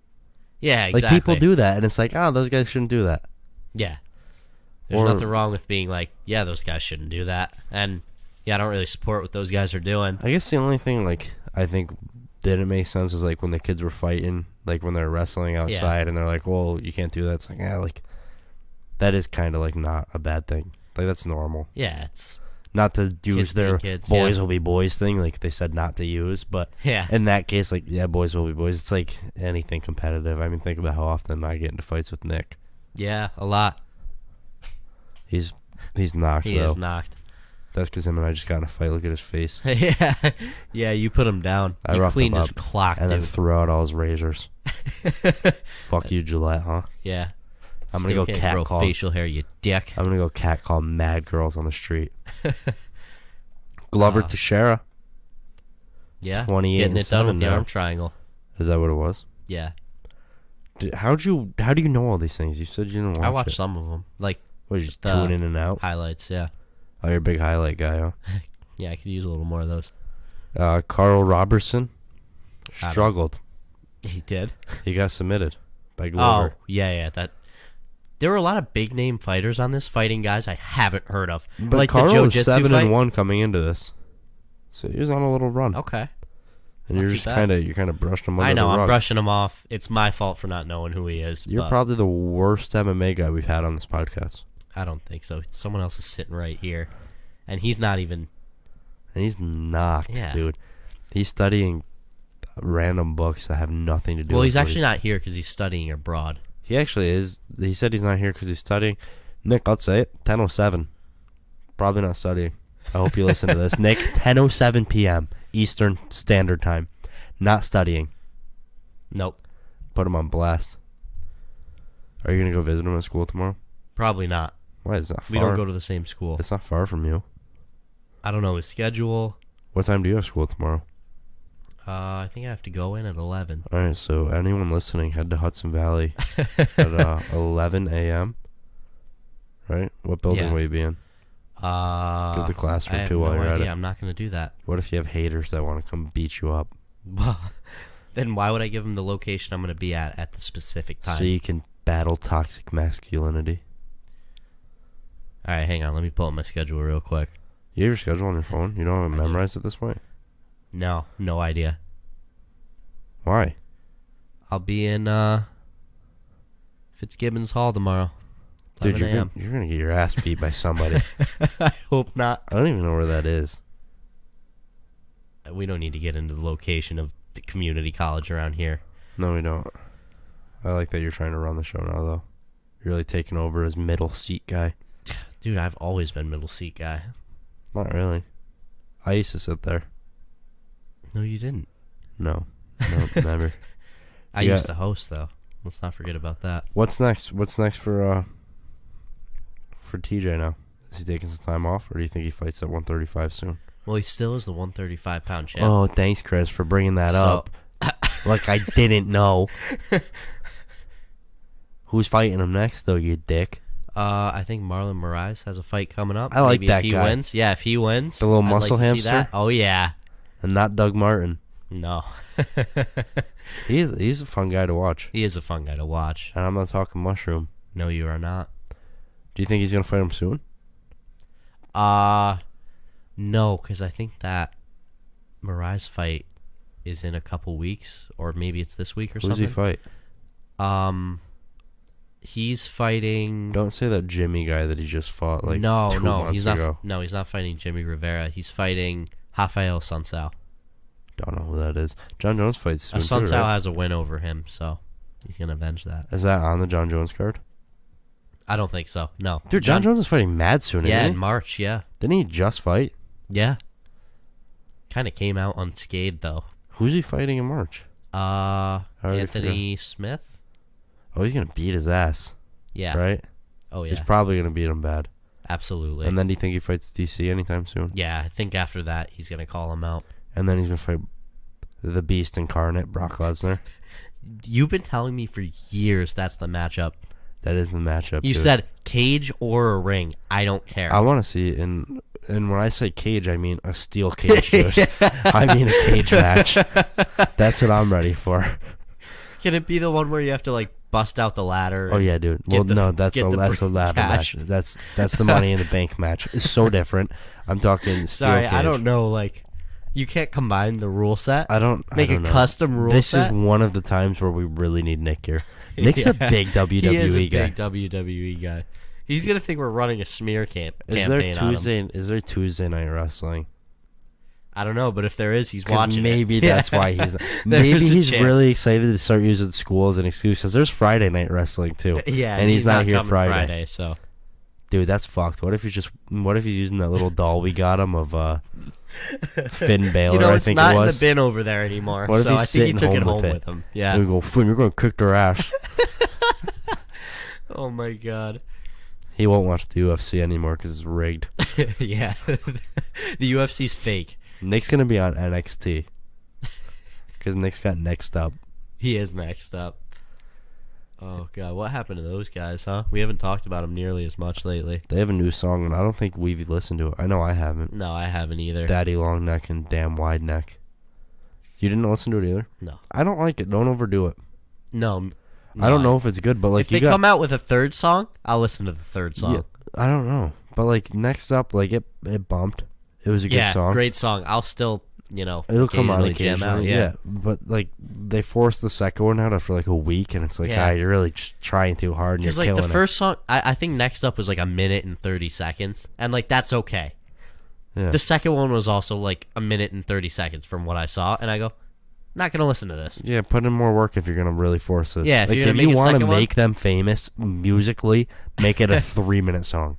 Yeah, exactly. Like, people do that, and it's like, those guys shouldn't do that. Yeah. There's Or- nothing wrong with being like, yeah, those guys shouldn't do that. And, yeah, I don't really support what those guys are doing. I guess the only thing, like, I think didn't make sense was, like, when the kids were fighting, like, when they're wrestling outside, and they're like, well, you can't do that. It's like, like, that is kind of, like, not a bad thing. Like, that's normal. Yeah, it's... Not to use Kids their being kids, boys yeah. will be boys thing, like they said not to use, but Yeah. in that case, like, yeah, boys will be boys. It's like anything competitive. I mean, think about how often I get into fights with Nick. Yeah, a lot. He's knocked, He though. is knocked. That's because him and I just got in a fight. Look at his face. Yeah. Yeah, you put him down. I You roughed cleaned him his up clock, and then dude. threw out all his razors. Fuck you, Gillette, huh? Yeah. I'm gonna Still go can't grow catcall. facial hair, you dick. I'm gonna go catcall mad girls on the street. Glover Teixeira. Yeah. 28 Getting and it done with 7 the now. arm triangle. Is that what it was? Yeah. How do you know all these things? You said you didn't watch I watched it. some of them. Like, What, you just the tune in and out? highlights, yeah. Oh, you're a big highlight guy, huh? Yeah, I could use a little more of those. Carl Robertson I don't- struggled. He did? He got submitted by Glover. Oh, yeah. There were a lot of big name fighters on this, fighting guys I haven't heard of. But like Carl the was Jiu-Jitsu 7-1 coming into this, so he was on a little run. Okay. and not you're too just bad. kind of brushed him under I know, the I'm rug. brushing him off. It's my fault for not knowing who he is. You're but probably the worst MMA guy we've had on this podcast, I don't think so. Someone else is sitting right here, and he's not even... and he's knocked, Yeah. dude. He's studying random books that have nothing to do. Well, with he's what actually not here because he's studying abroad. He actually is. He said he's not here because he's studying. Nick, I'll say it. 10:07. Probably not studying. I hope you listen to this. Nick, 10:07 p.m. Eastern Standard Time. Not studying. Nope. Put him on blast. Are you going to go visit him at school tomorrow? Probably not. Why is that far? We don't go to the same school. It's not far from you. I don't know his schedule. What time do you have school tomorrow? I think I have to go in at 11. All right, so anyone listening, head to Hudson Valley at 11 a.m. Right? What building Yeah. will you be in? Give the class I have too while no you're at idea. it. I'm not going to do that. What if you have haters that want to come beat you up? Well, then why would I give him the location I'm going to be at the specific time? So you can Battle toxic masculinity. All right, hang on. Let me pull up my schedule real quick. You have your schedule on your phone? You don't have it I do. memorized at this point? No idea. Why? I'll be in Fitzgibbons Hall tomorrow. Dude, 11 a.m. you're gonna get your ass beat by somebody. I hope not. I don't even know where that is. We don't need to get into the location of the community college around here. No, we don't. I like that you're trying to run the show now, though. You're really taking over as middle seat guy. Dude, I've always been middle seat guy. Not really. I used to sit there. No, you didn't. No, never. I used to host, though. Let's not forget about that. What's next? What's next for TJ now? Is he taking some time off, or do you think he fights at 135 soon? Well, he still is the 135-pound champ. Oh, thanks, Chris, for bringing that up. Like I didn't know. Who's fighting him next, though, you dick? I think Marlon Moraes has a fight coming up. I like Maybe that if he guy. wins. Yeah, if he wins. The little I'd muscle like to see hamster? that. Oh, yeah. And not Doug Martin. No. He's a fun guy to watch. He is a fun guy to watch. And I'm not talking mushroom. No, you are not. Do you think he's going to fight him soon? No, because I think that Moraes fight is in a couple weeks, or maybe it's this week or Who does something. he fight? He's fighting. Don't say that Jimmy guy that he just fought like 2 months he's ago. not. No, he's not fighting Jimmy Rivera. He's fighting Rafael Sunsao. Don't know who that is. John Jones fights soon too, Sunsao right? has a win over him, so he's gonna avenge that. Is that on the John Jones card? I don't think so. No, Dude, John Jones is fighting mad soon, Yeah, isn't in he? March. Yeah, Didn't he just fight? yeah. Kind of came out unscathed though. Who's he fighting in March? already Anthony Smith. Oh, he's going to beat his ass, Yeah. right? Oh yeah. He's probably going to beat him bad. Absolutely. And then do you think he fights DC anytime soon? Yeah, I think after that he's gonna call him out. And then he's going to fight the Beast incarnate, Brock Lesnar. You've been telling me for years that's the matchup. That is the matchup. You dude. said cage or a ring. I don't care. I want to see it in. And when I say cage, I mean a steel cage. Dude. I mean a cage match. That's what I'm ready for. Can it be the one where you have to like bust out the ladder? Oh yeah, dude. Well, no, that's a ladder cash. match. That's the Money in the Bank match. It's so different. I'm talking steel Sorry, cage. I don't know. Like, you can't combine the rule set. I don't Make I a don't know. custom rule This set. is one of the times where we really need Nick here. Nick's a big WWE he is a guy. big WWE guy. He's gonna think we're running a smear campaign Is there on him. Tuesday night wrestling? I don't know, but if there is, he's 'Cause watching. maybe it. that's why he's. There's Maybe a he's chance. really excited to start using school as an excuse because there's Friday night wrestling too. Yeah, and he's not here coming Friday. So, Dude, that's fucked. What if he's using that little doll we got him of Finn Balor? you know, I it's think not it in the was. bin over there anymore. What if So he's I think he sitting took it home home with with it? him. Yeah. We go, Finn, you're gonna kick their ass. Oh my god. He won't watch the UFC anymore because it's rigged. Yeah. The UFC's fake. Nick's gonna be on NXT because Nick's got next up. He is next up. Oh god, what happened to those guys, huh? We haven't talked about them nearly as much lately. They have a new song, and I don't think we've listened to it. I know I haven't. No, I haven't either. Daddy Long Neck and Damn Wide Neck. You didn't listen to it either? No. I don't like it. Don't overdo it. No. I don't know if it's good, but like if they come out with a third song, I'll listen to the third song. Yeah, I don't know, but like next up, like it bumped. It was a good song. Great song. I'll still, It'll come on occasionally jam out. occasionally. Yeah, but like they forced the second one out after like a week, and it's like, Yeah. you're really just trying too hard, and you're Because like killing the first song, I think next up was like a minute and 30 seconds, and like that's okay. it. Yeah. The second one was also like a minute and 30 seconds from what I saw, and I go, not gonna listen to this. Yeah, put in more work if you're gonna really force this. Yeah, if like you're gonna if make you a want to second one- make them famous musically, make it a 3-minute song.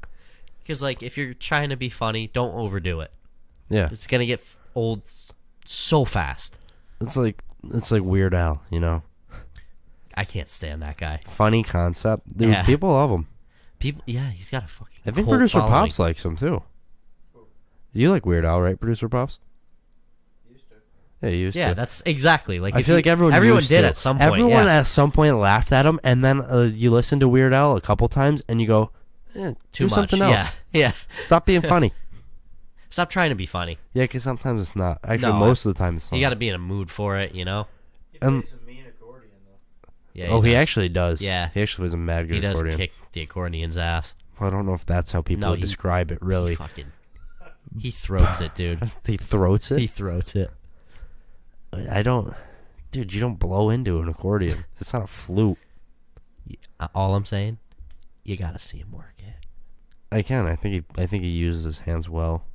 Because like if you're trying to be funny, don't overdo it. Yeah, It's gonna get old so fast. it's like Weird Al, I can't stand that guy. funny concept, dude. Yeah. People love him. People, yeah, he's got a fucking. I think cult Producer following. Pops likes him too. You like Weird Al, right, Producer Pops? Yeah, you used Yeah, to. that's exactly like. I if feel you- like everyone used did to. at some point. Everyone yeah. at some point laughed at him, and then you listen to Weird Al a couple times, and you go, Too do much. something else. Yeah. Stop being funny. Stop trying to be funny. Yeah, because sometimes it's not. Actually, No, most of the time it's not. You got to be in a mood for it, you know. Um, Yeah. Oh, he does. actually does. Yeah. He actually was a mad good He does accordion. kick the accordion's ass. Well, I don't know if that's how people No, would he- describe it, really. He throats it, dude. He throats it? He throats it. I don't... Dude, you don't blow into an accordion. It's not a flute. All I'm saying, you gotta see him work it. I can. I think he uses his hands well.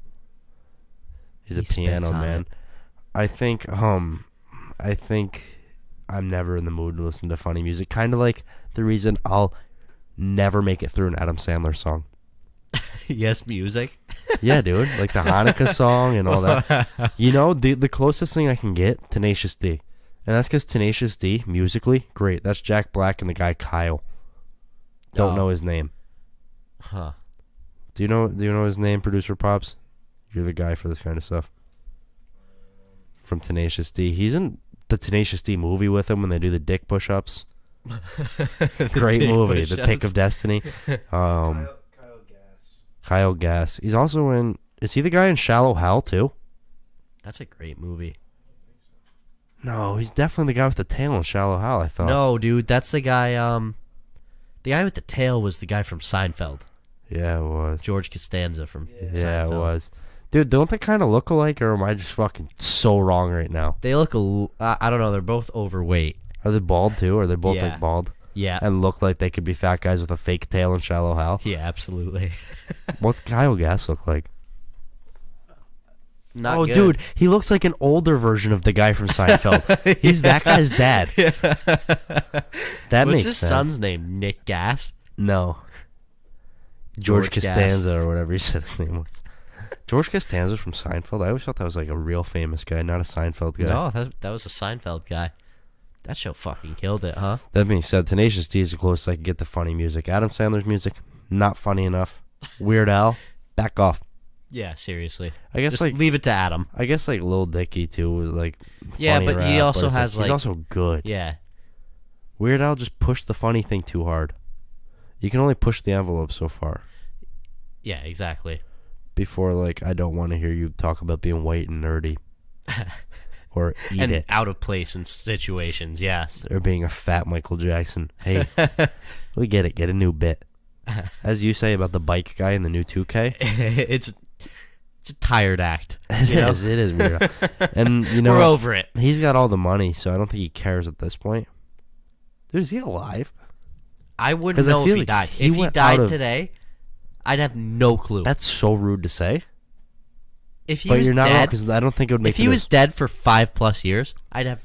He's He a spits piano on man. it. I think I'm never in the mood to listen to funny music. Kind of like the reason I'll never make it through an Adam Sandler song. Yes, music. Yeah, dude. Like the Hanukkah song and all that. You know, the closest thing I can get, Tenacious D. And that's because Tenacious D, musically, great. That's Jack Black and the guy Kyle. Don't know his name. Huh. Do you know his name, Producer Pops? You're the guy for this kind of stuff. From Tenacious D. He's in the Tenacious D movie with him when they do the dick push-ups. Great movie, The Pick of Destiny. Kyle Gass. Kyle Gass. He's also in... Is he the guy in Shallow Hal, too? That's a great movie. No, he's definitely the guy with the tail in Shallow Hal, I thought. No, dude, that's the guy. The guy with the tail was the guy from Seinfeld. Yeah, it was. George Costanza from Seinfeld. Yeah, it was. Dude, don't they kind of look alike, or am I just fucking so wrong right now? They look I don't know. They're both overweight. Are they bald, too? Are they both, Yeah. like, bald? Yeah. And look like they could be fat guys with a fake tail in Shallow Hal? Yeah, absolutely. What's Kyle Gass look like? Not Oh, good. dude, he looks like an older version of the guy from Seinfeld. He's that guy's dad. That What's makes his sense. son's name? Nick Gass. No. George George Gass. Costanza or whatever he said his name was. George Costanza from Seinfeld? I always thought that was like a real famous guy, not a Seinfeld guy. No, that was a Seinfeld guy. That show fucking killed it, huh? That being said, Tenacious D is the closest I can get to funny music. Adam Sandler's music, not funny enough. Weird Al, back off. Yeah, seriously. I guess Just like leave it to Adam. I guess like Lil Dicky too was like Yeah, funny but he rap, also it's has, he's like- also good. Yeah. Weird Al just pushed the funny thing too hard. You can only push the envelope so far Yeah, exactly. before like I don't want to hear you talk about being white and nerdy or eat And it out of place in situations, yes. or being a fat Michael Jackson. Hey, we get it. Get a new bit. As you say about the bike guy in the new 2K. it's a tired act. It is Weird Al. And you know We're over it. he's got all the money, so I don't think he cares at this point. Dude, is he alive? I wouldn't 'Cause I know if feel he like died. he If he went died out of- today, I'd have no clue. That's so rude to say. If he But was you're not wrong, dead, because I don't think it would make if he it was as- dead for 5+ years, I'd have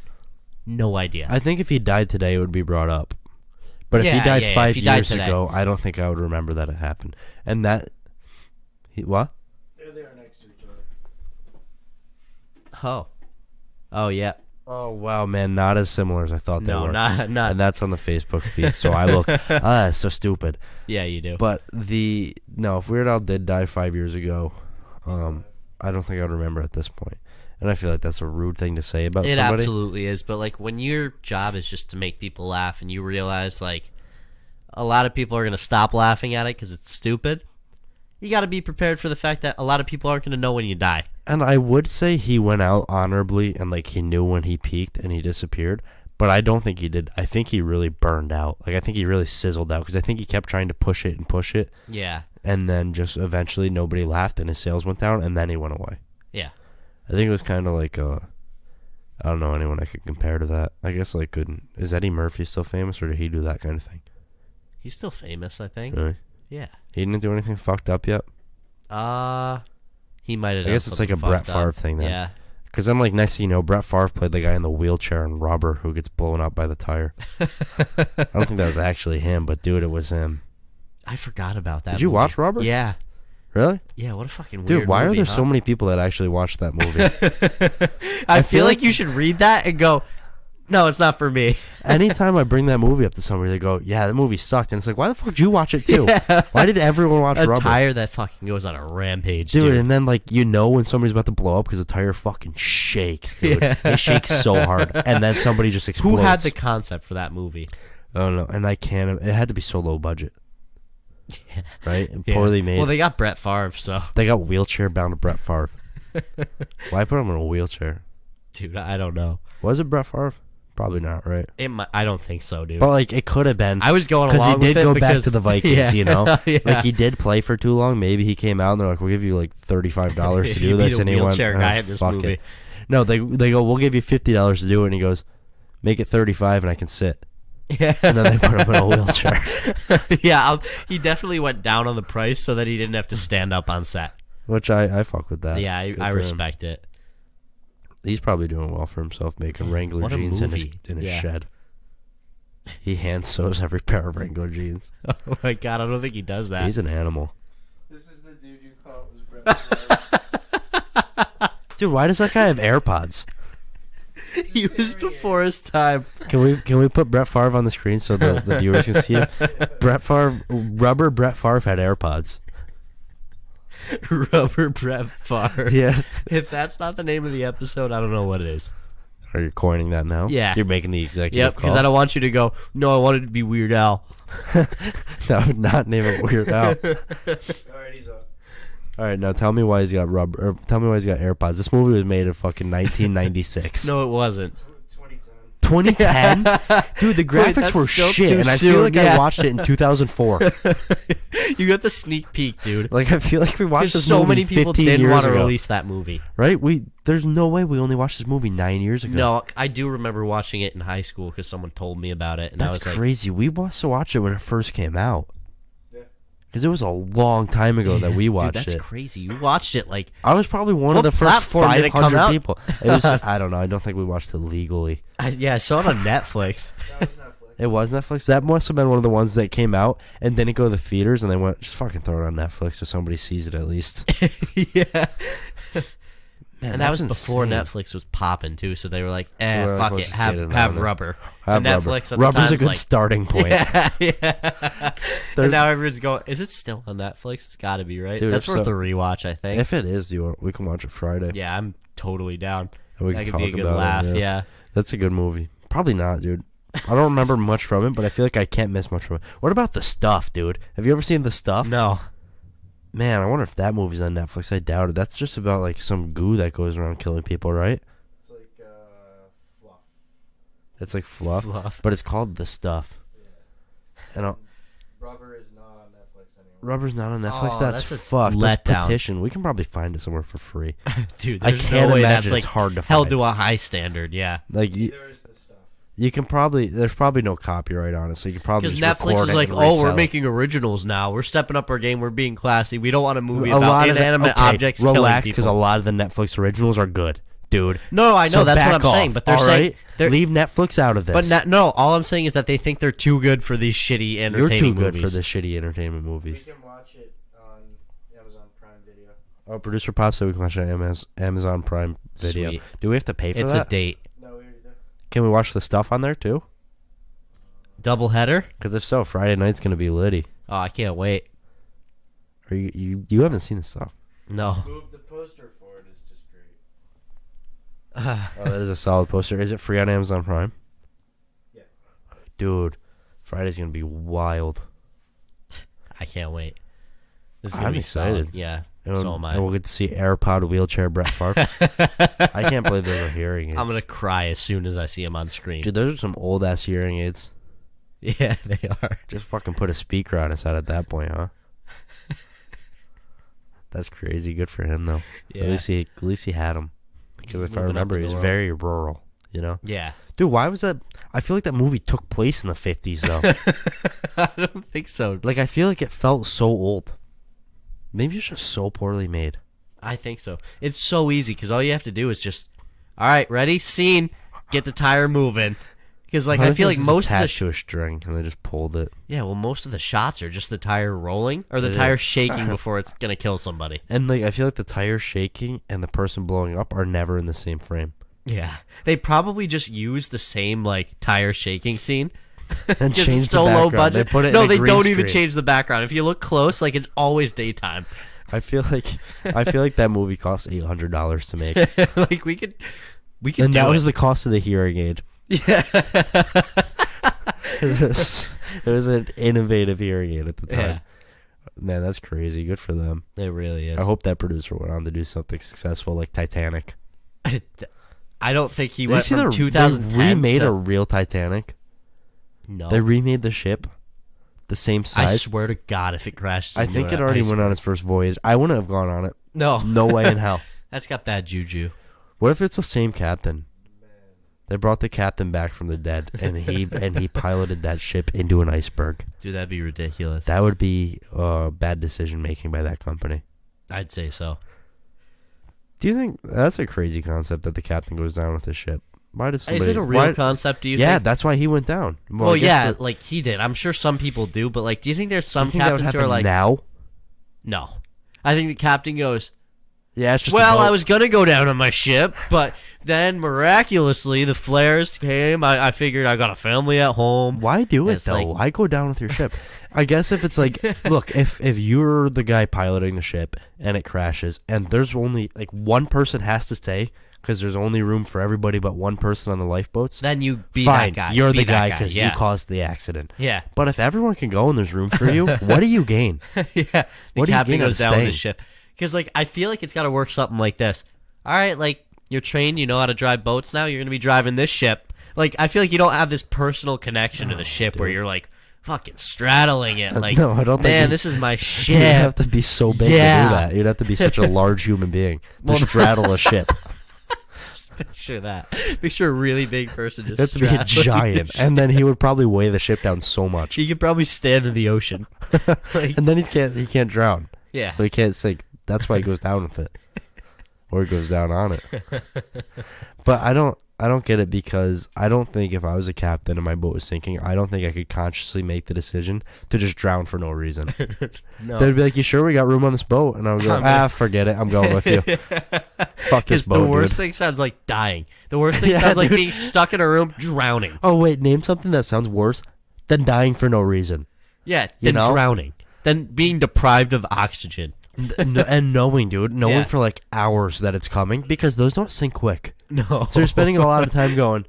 no idea. I think if he died today, it would be brought up. But if he Yeah, died yeah, if 5 he died years today. ago, I don't think I would remember that it happened. And that... What? There they are next to each other. Oh yeah. Oh, wow, man. Not as similar as I thought they No, were. not. And that's on the Facebook feed, so I look... that's so stupid. Yeah, you do. But No, if Weird Al did die 5 years ago, I don't think I'd remember at this point. And I feel like that's a rude thing to say about It somebody. absolutely is, but like when your job is just to make people laugh and you realize like a lot of people are going to stop laughing at it because it's stupid, you got to be prepared for the fact that a lot of people aren't going to know when you die. And I would say he went out honorably and like he knew when he peaked and he disappeared, but I don't think he did. I think he really burned out. Like I think he really sizzled out because I think he kept trying to push it, Yeah. and then just eventually nobody laughed and his sales went down and then he went away. Yeah. I think it was kind of like I don't know anyone I could compare to that. I guess like is Eddie Murphy still famous or did he do that kind of thing? He's still famous, I think. Really? Yeah. He didn't do anything fucked up yet? He might have. I guess it's like a Brett Favre thing then. Yeah. Because then, like, next thing you know, Brett Favre played the guy in the wheelchair and Rubber who gets blown up by the tire. I don't think that was actually him, but dude, it was him. I forgot about that. Did you movie. watch Rubber? Yeah. Really? Yeah. What a fucking weird Dude, why movie, are there huh? so many people that actually watched that movie? I feel feel like like you should read that and go, no, it's not for me. Anytime I bring that movie up to somebody, they go, yeah, the movie sucked. And it's like, why the fuck did you watch it too? Why did everyone watch A Rubber? tire that fucking goes on a rampage, Dude, and then, like, you know when somebody's about to blow up because the tire fucking shakes, dude. It shakes so hard. And then somebody just explodes. Who had the concept for that movie? I don't know. And I can't. It had to be so low budget. Yeah. Right? And Yeah. poorly made. Well, they got Brett Favre, so. They got wheelchair bound to Brett Favre. Why put him in a wheelchair? Dude, I don't know. Was it Brett Favre? Probably not, right? I don't think so, dude. But like it could have been. I was going because along he with did it go because, back to the Vikings, yeah. you know. Yeah. Like he did play for too long. Maybe he came out and they're like, "We'll give you like $35 to do He'd be this," the and he went, wheelchair guy in this "Fuck movie. it." No, they go, "We'll give you $50 to do it," and he goes, "Make it 35, and I can sit." Yeah. And then they put him in a wheelchair. Yeah, he definitely went down on the price so that he didn't have to stand up on set. Which I fuck with that. Yeah, Good I for him. respect it. He's probably doing well for himself, making Wrangler What a jeans in his movie. Yeah. shed. He hand sews every pair of Wrangler jeans. Oh my god, I don't think he does that. He's an animal. This is the dude you thought was Brett Favre. Dude, why does that guy have AirPods? He was before his time. Can we put Brett Favre on the screen so the viewers can see him? Brett Favre had AirPods. Rubber Brett Favre. Yeah. If that's not the name of the episode, I don't know what it is. Are you coining that now? Yeah. You're making the executive Yep, call. because I don't want you to go, no, I wanted it to be Weird Al. That would not name it Weird Al. Alright, he's up. All right, now tell me why he's got tell me why he's got AirPods. This movie was made in fucking 1996. No, it wasn't. 2010? 2010. Dude, the Wait, graphics that's were still shit, too and I feel soon, like yeah. I watched it in 2004. You got the sneak peek, dude. Like, I feel like we watched Because this so movie many people 15 didn't years want to ago. release that movie. Right? There's no way we only watched this movie 9 years ago. No, I do remember watching it in high school because someone told me about it, and I That's was crazy. We must have watched it when it first came out. Yeah. Because it was a long time ago that we like, watched dude, that's it. crazy. You watched it like, I was probably one of What the first platform did it come 500 out? people. It was, I don't know. I don't think we watched it legally. I saw it on Netflix. That was Netflix. It was Netflix. That must have been one of the ones that came out and didn't go to the theaters, and they went, just fucking throw it on Netflix so somebody sees it at least. Yeah. Man, And that that's was before insane. Netflix was popping too, so they were like, they're like, fuck let's it, just get it have on there. Rubber. Have And Rubber. Netflix at the Rubber's a time's good like, starting point. Yeah. There's- And now everyone's going, is it still on Netflix? It's got to be, right? Dude, That's if worth so- a rewatch, I think. If it is, we can watch it Friday. Yeah, I'm totally down. And we That can could be a talk good about laugh, it, yeah. That's a good movie. Probably not, dude. I don't remember much from it, but I feel like I can't miss much from it. What about The Stuff, dude? Have you ever seen The Stuff? No. Man, I wonder if that movie's on Netflix. I doubt it. That's just about like some goo that goes around killing people, right? It's like fluff. It's like fluff, Fluff. but it's called The Stuff. And Rubber is not on Netflix anymore. Rubber's not on Netflix. Oh, that's that's a fucked. This letdown. petition. We can probably find it somewhere for free. Dude, I there's can't no way imagine that's it's like hard to held find. to a high standard, yeah. Like There is the stuff. you can probably there's probably no copyright on it, so you can probably Because just Netflix record is it like, and oh, resell we're it. making originals now. We're stepping up our game. We're being classy. We don't want a movie A about lot of inanimate objects killing Relax, people. because a lot of the Netflix originals are good, dude. No, I know. So that's what I'm back saying. off, But they're all saying... right? They're, Leave Netflix out of this. but no, all I'm saying is that they think they're too good for these shitty You're entertaining too good movies. for this shitty entertainment We movies. can watch it on Amazon Prime Video. Oh, producer Pop said we can watch it on Amazon Prime Video. Sweet. Do we have to pay for It's that? a date. No, we already did. Can we watch The Stuff on there too? Double header? Because if so, Friday night's gonna be litty. Oh, I can't wait. Are you haven't seen The Stuff? No. Move the poster forward is just great. Oh, that is a solid poster. Is it free on Amazon Prime? Yeah. Dude, Friday's gonna be wild. I can't wait. This is I'm gonna be excited. solid. Yeah. And So am I. we'll get to see AirPod wheelchair Brett Favre. I can't believe those are hearing aids. I'm gonna cry as soon as I see him on screen. Dude, those are some old ass hearing aids. Yeah, they are. Just fucking put a speaker on his head at that point, huh? That's crazy. Good for him though. Yeah. At least he had them. Because He's if I moving up remember, in he the was world. very rural. You know, Yeah. dude. Why was that? I feel like that movie took place in the 50s though. I don't think so. Like I feel like it felt so old. Maybe it's just so poorly made. I think so. It's so easy because all you have to do is just, all right, ready, scene, get the tire moving. Because like I feel like most of the to a string and they just pulled it. most of the shots are just the tire rolling or the It tire is. shaking before it's gonna kill somebody. And like I feel like the tire shaking and the person blowing up are never in the same frame. Yeah, they probably just use the same like tire shaking scene. And 'Cause change it's so the low background. budget. They put it no, in a they green don't even screen. change the background. If you look close, like it's always daytime. I feel like that movie cost $800 to make. Like we could And do that it. was the cost of the hearing aid. Yeah. It was an innovative hearing aid at the time. Yeah. Man, that's crazy. Good for them. It really is. I hope that producer went on to do something successful like Titanic. I don't think he Did you went see from they 2010 remade to... a real Titanic? No. They remade the ship the same I size. swear to God, if it crashes... I into think an it already went iceberg. on its first voyage. I wouldn't have gone on it. No. No way in hell. That's got bad juju. What if it's the same captain? They brought the captain back from the dead, and he piloted that ship into an iceberg. Dude, that'd be ridiculous. That would be bad decision making by that company. I'd say so. Do you think that's a crazy concept that the captain goes down with his ship? Why does somebody? Is it a real concept, do you Yeah, think? that's why he went down. Well, I guess yeah, that- like he did. I'm sure some people do, but like, do you think there's do some you think that would captains who are happen like, now? no. I think the captain goes, Yeah, it's just. well, a boat. I was gonna go down on my ship, but then miraculously the flares came. I figured I got a family at home. Why do it It's though? like- Why go down with your ship? I guess if it's like, look, if you're the guy piloting the ship and it crashes, and there's only like one person has to stay because there's only room for everybody but one person on the lifeboats. Then you be Fine, that guy. you're Be the that guy because yeah. you caused the accident. Yeah, But if everyone can go and there's room for you, what do you gain? yeah. The What do you captain gain out goes of down with the staying? ship because, like, I feel like it's got to work something like this. All right, like you're trained, you know how to drive boats now. You're gonna be driving this ship. Like, I feel like you don't have this personal connection to the ship where you're like fucking straddling it. Like, No, I don't think man, you- this is my You'd ship. have to be so big Yeah. to do that. You'd have to be such a large human being to Well, straddle a ship. Picture that. Picture a really big person just You have to be a straddling giant, ship. and then he would probably weigh the ship down so much, He could probably stand in the ocean. Like, and then he can't drown, yeah. so he can't sink. That's why he goes down with it, or he goes down on it. But I don't get it because I don't think if I was a captain and my boat was sinking, I don't think I could consciously make the decision to just drown for no reason. No. They'd be like, "You sure we got room on this boat?" And I would go, forget it. I'm going with you. Fuck this Because boat, the worst dude. thing sounds like dying. The worst thing Yeah, sounds like dude. being stuck in a room drowning. Oh wait, name something that sounds worse than dying for no reason. Yeah, You then know? drowning. Then being deprived of oxygen. And knowing, dude, knowing Yeah. for like hours that it's coming because those don't sink quick. No. So you're spending a lot of time going,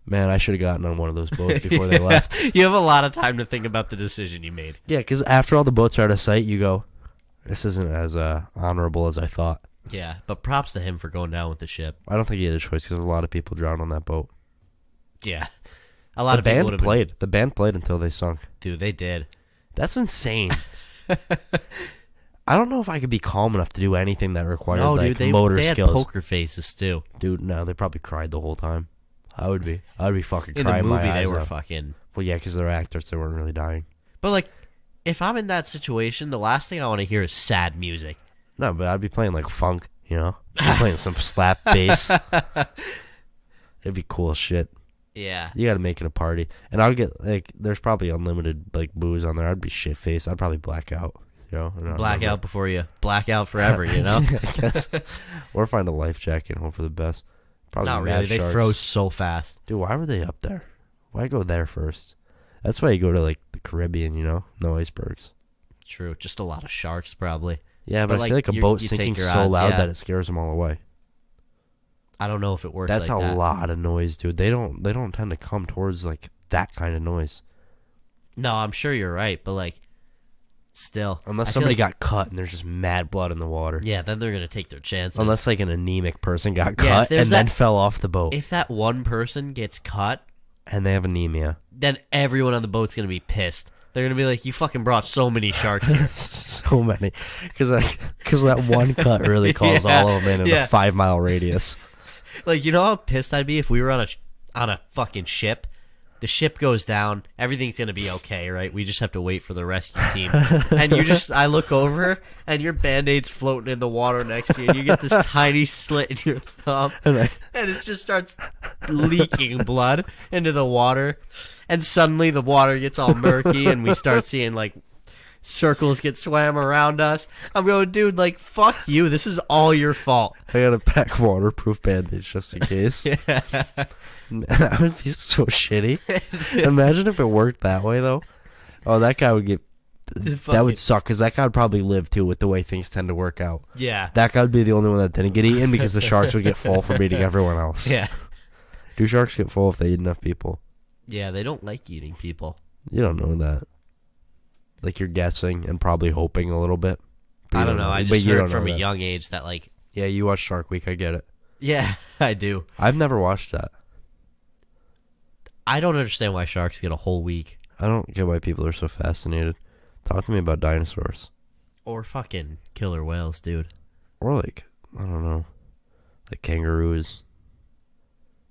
man, I should have gotten on one of those boats before they left. You have a lot of time to think about the decision you made. Yeah, because after all the boats are out of sight, you go, this isn't as honorable as I thought. Yeah, but props to him for going down with the ship. I don't think he had a choice because a lot of people drowned on that boat. Yeah. A lot The of people band would have played. The band played until they sunk. Dude, they did. That's insane. I don't know if I could be calm enough to do anything that required No, like dude, motor they had skills. poker faces too. Dude, no, they probably cried the whole time. I would be fucking In the crying my movie, they eyes were out. fucking. Well, yeah, because they're actors, they weren't really dying. But like, if I'm in that situation, the last thing I want to hear is sad music. No, but I'd be playing like funk, you know? I'd be playing some slap bass. It'd be cool as shit. Yeah. You gotta make it a party. And I'd get, like, there's probably unlimited, like, booze on there. I'd be shit-faced. I'd probably black out, you know? and not Black remember. out before you black out forever, you know? I guess. Or find a life jacket and hope for the best. Probably Not mad really. They sharks. froze so fast. Dude, why were they up there? Why go there first? That's why you go to, like, the Caribbean, you know? No icebergs. True. Just a lot of sharks, probably. Yeah, but But, I feel like, like a you- boat you sinking take your so odds, loud yeah. that it scares them all away. I don't know if it works That's like a that. lot of noise, dude. They don't tend to come towards like that kind of noise No, I'm sure you're right, but like, still. unless I feel somebody like- got cut and there's just mad blood in the water. Yeah, then they're gonna take their chances. Unless like an anemic person got Yeah, if cut there's and then that- fell off the boat if that one person gets cut, and they have anemia. then everyone on the boat's gonna be pissed. They're gonna be like, "You fucking brought so many sharks here." So many, because that one cut really calls Yeah, all of them in yeah. a 5-mile radius. Like, you know how pissed I'd be if we were on a fucking ship. The ship goes down, everything's gonna be okay, right? We just have to wait for the rescue team. And I look over, and your band-aid's floating in the water next to you, and you get this tiny slit in your thumb, And and it just starts leaking blood into the water. And suddenly the water gets all murky, and we start seeing, like, circles get swam around us. I'm going, dude, like, fuck you. This is all your fault. I gotta pack waterproof band-aids just in case. That would be so shitty. Imagine if it worked that way, though. Oh, that guy would get... That would suck, because that guy would probably live, too, with the way things tend to work out. Yeah. That guy would be the only one that didn't get eaten, because the sharks would get full from eating everyone else. Yeah. Do sharks get full if they eat enough people? Yeah, they don't like eating people. You don't know that. Like, you're guessing and probably hoping a little bit. But I you don't know. I But just you heard don't from know a that. young age that, like, Yeah, you watch Shark Week. I get it. Yeah, I do. I've never watched that. I don't understand why sharks get a whole week. I don't get why people are so fascinated. Talk to me about dinosaurs. Or fucking killer whales, dude. Or like, I don't know, like kangaroos.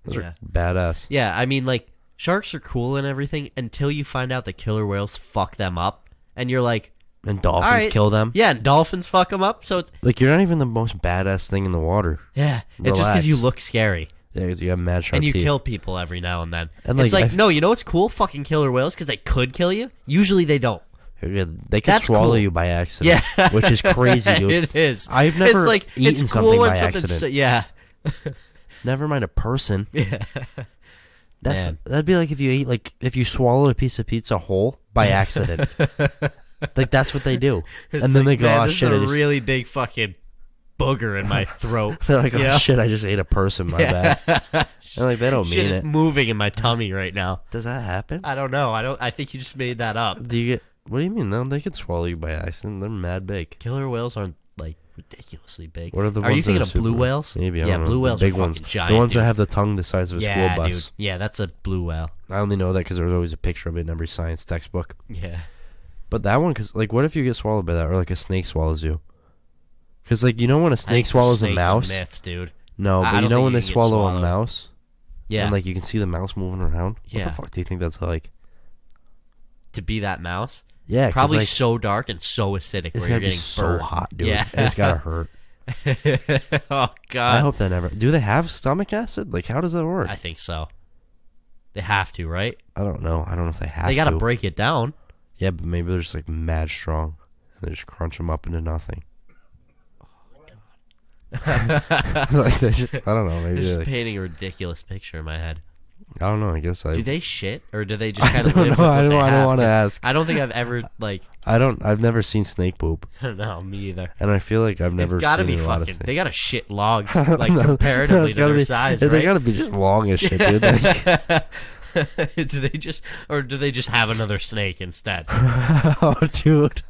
Those Yeah. are badass. Yeah, I mean, like, sharks are cool and everything until you find out that killer whales fuck them up. And you're like, And dolphins Alright. kill them. yeah, and dolphins fuck them up. So it's, Like, you're not even the most badass thing in the water. yeah, it's just because you Relax. look scary. Yeah, 'cause you have mad sharp And you teeth. kill people every now and then. And, It's like, like, no, you know what's cool? Fucking killer whales, because they could kill you. Usually they don't. Yeah, they can That's swallow cool. you by accident. Yeah. Which is crazy, dude. It is. I've never it's like, eaten it's something cool when by something's accident. so- yeah. Never mind a person. Yeah. Man. That'd be like if you swallowed a piece of pizza whole by accident. Like, that's what they do. It's And then like, they go, man, oh this shit, is I a just... really big fucking booger in my throat. They're like, oh You know? shit, I just ate a person, my bad. And like, they don't Shit mean is it. moving in my tummy right now. Does that happen? I don't know. I think you just made that up. Do you get... What do you mean? No, they can swallow you by accident. They're mad big. Killer whales aren't like ridiculously big. What are the Are you ones that thinking are of blue super- whales? Maybe, I yeah, don't know. blue The whales big are fucking ones. giant. The ones dude. that have the tongue the size of a yeah, school bus. dude. Yeah, that's a blue whale. I only know that because there's always a picture of it in every science textbook. Yeah. But that one, because, like, what if you get swallowed by that, or like a snake swallows you? Because, like, you know when a I snake think the swallows a snake's mouse? myth, dude. No, I but you don't know think when you they can get swallow a swallowed. mouse? Yeah. And, like, you can see the mouse moving around? Yeah. What the fuck do you think that's like? To be that mouse, Yeah, 'cause, probably like, so dark and so acidic it's where gonna you're be getting so burned. hot, dude. Yeah. And it's gotta hurt. Oh God. I hope that never... Do they have stomach acid? Like, how does that work? I think so. They have to, right? I don't know. I don't know if they have They gotta to. break it down. Yeah, but maybe they're just, like, mad strong. And they just crunch them up into nothing. Like, they just... I don't know. Maybe This is they're, like, painting a ridiculous picture in my head. I don't know. I guess I... Do they shit or do they just I kind of don't live know. with what I they don't have? want to 'Cause ask. I don't think I've ever like. I've never seen snake poop. No, me either. And I feel like I've never It's gotta seen be a lot of fucking. snakes. They gotta shit logs like comparatively It's to gotta their be, size, They right? gotta be just long as shit, dude. Like, do they just have another snake instead? oh, dude.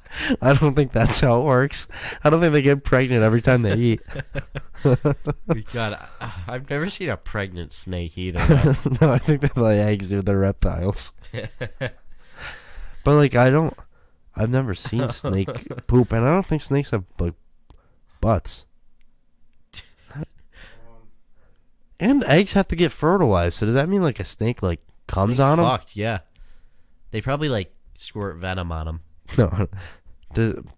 I don't think that's how it works. I don't think they get pregnant every time they eat. God, I've never seen a pregnant snake either. though. No, I think they lay eggs, dude. They're reptiles. But, like, I've never seen snake poop, and I don't think snakes have, like, butts. And eggs have to get fertilized, so does that mean, like, a snake, like, comes Snake's on them? fucked, yeah. They probably like squirt venom on them. No.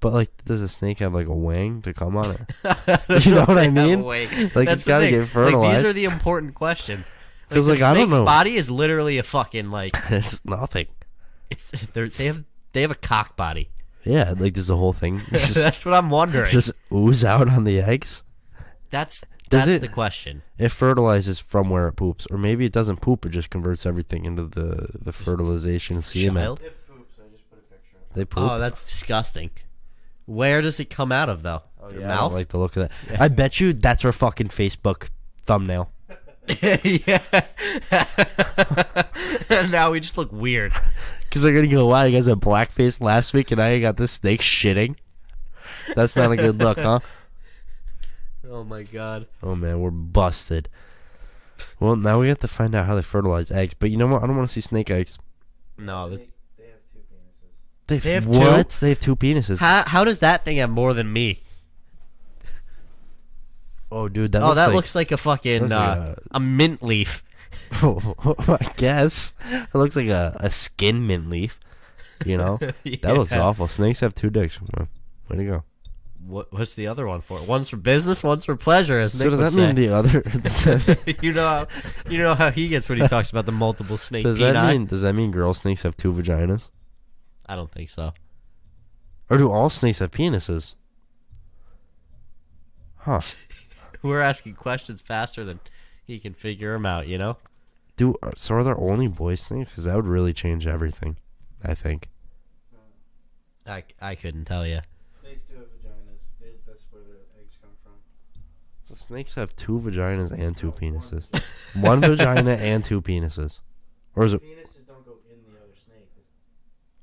But, like, does a snake have, like, a wing to come on it? You know what I mean? Like, it's gotta get Like, fertilized. these are the important questions. 'Cause, the like, I don't snake's know. body is literally a fucking like It's nothing. it's they have a cock body. Yeah, like, does the whole thing just, That's what I'm wondering. just ooze out on the eggs? That's Does that's it- the question. It fertilizes from where it poops. Or maybe it doesn't poop, it just converts everything into the fertilization semen. Child? It poops. I just put a picture of They poop. Oh, that's disgusting. Where does it come out of though? Your I mouth? don't like the look of that. I bet you that's our fucking Facebook thumbnail. Yeah. And now we just look weird. Because they're going to go, wow, you guys had blackface last week and now you got this snake shitting? That's not a good look, huh? Oh my god. Oh, man, we're busted. Well, now we have to find out how they fertilize eggs. But you know what? I don't want to see snake eggs. No. They have two penises. They have what? two? They have two penises. How does that thing have more than me? Oh, dude, that Oh, looks that like... looks like a fucking looks like a mint leaf. I guess. It looks like a skin mint leaf. You know? That looks Yeah. awful. Snakes have two dicks. Well, way to go. What's the other one for? One's for business, one's for pleasure. As So Nick does that would mean the other... say. you know how he gets when he talks about the multiple snake does that mean girl snakes have two vaginas? I don't think so. Or do all snakes have penises? Huh. We're asking questions faster than he can figure them out. You know. So are there only boy snakes? Because that would really change everything, I think. I couldn't tell you. Snakes do have vaginas. That's where the eggs come from. So snakes have two vaginas and two penises. One vagina and two penises. Or is it... Penises don't go in the other snake.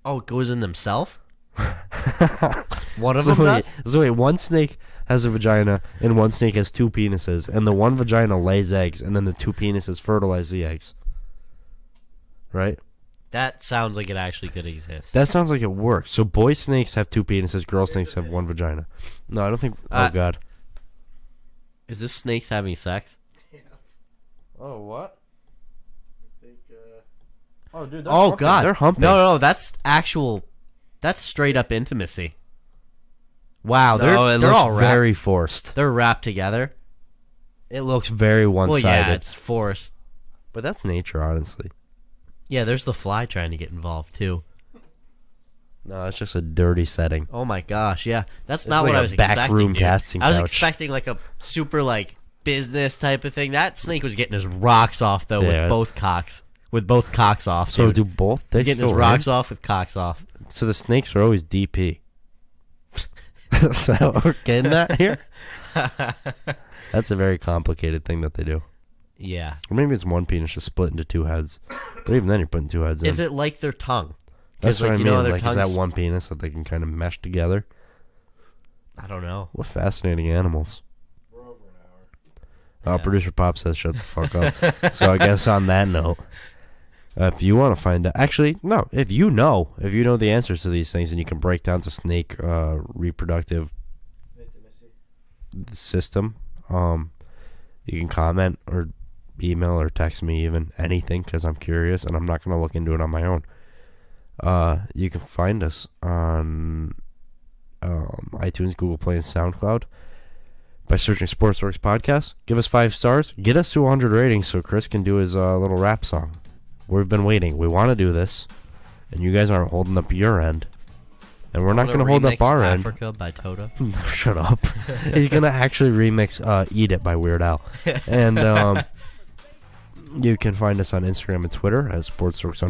Oh, it goes in themselves? One of So them wait, does? so wait, one snake has a vagina and one snake has two penises, and the one vagina lays eggs, and then the two penises fertilize the eggs. Right? That sounds like it actually could exist. That sounds like it works. So boy snakes have two penises, girl snakes have one vagina. No, I don't think. Oh God. Is this snakes having sex? Oh what? Oh dude. They're Oh humping. God. They're humping. No, that's actual. That's straight up intimacy. Wow, they're No, it they're looks all very forced. they're wrapped together. It looks very Well, one-sided. yeah, it's forced. But that's nature, honestly. Yeah, there's the fly trying to get involved too. No, it's just a dirty setting. Oh my gosh, yeah, that's It's not like what I a was back expecting. room dude. casting I was couch. expecting like a super like business type of thing. That snake was getting his rocks off though Yeah. with both cocks. With both cocks off. So dude. do both? They He's getting his still rocks off with cocks off. So the snakes are always DP. So we're getting that here? That's a very complicated thing that they do. Yeah. Or maybe it's one penis just split into two heads. But even then you're putting two heads in. Is it like their tongue? That's what like, I you mean. know, their Like, is that tongues- one penis that they can kind of mesh together? I don't know. What fascinating animals. We're over an hour. Yeah. Producer Pop says shut the fuck up. So I guess on that note, if you want to find out, actually, no, if you know the answers to these things and you can break down the snake reproductive Intimacy. system, you can comment or email or text me, even anything, because I'm curious and I'm not going to look into it on my own. You can find us on iTunes, Google Play, and SoundCloud by searching Sportsworks Podcast. Give us 5 stars. Get us to 100 ratings so Chris can do his little rap song. We've been waiting. We want to do this, and you guys aren't holding up your end. And we're not going to hold up our end. Africa by Toto. Shut up. He's going to actually remix Eat It by Weird Al. And you can find us on Instagram and Twitter at sportsdorks_,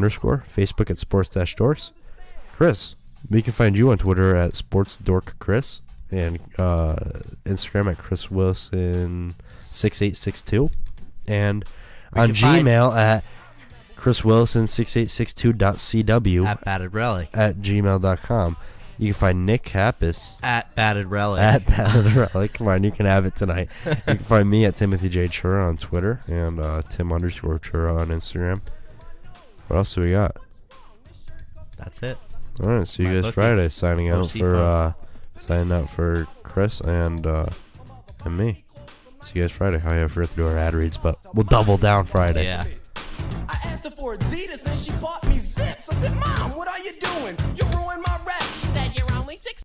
Facebook at sports-dorks. Chris, we can find you on Twitter at sportsdorkchris, and Instagram at chriswilson6862, and on Gmail at chriswilson6862.cw At Batted Relic. at gmail.com. You can find Nick Kappas At Batted Relic. at Batted Relic. Come on, you can have it tonight. You can find me at Timothy J. Chura on Twitter and Tim_Chura on Instagram. What else do we got? That's it. All right, see you My guys bookie. Friday. Signing out OC for Chris and me. See you guys Friday. Oh yeah, I forgot to do our ad reads, but we'll double down Friday. Yeah. I asked her for Adidas and she bought me zips. I said, Mom, what are you doing?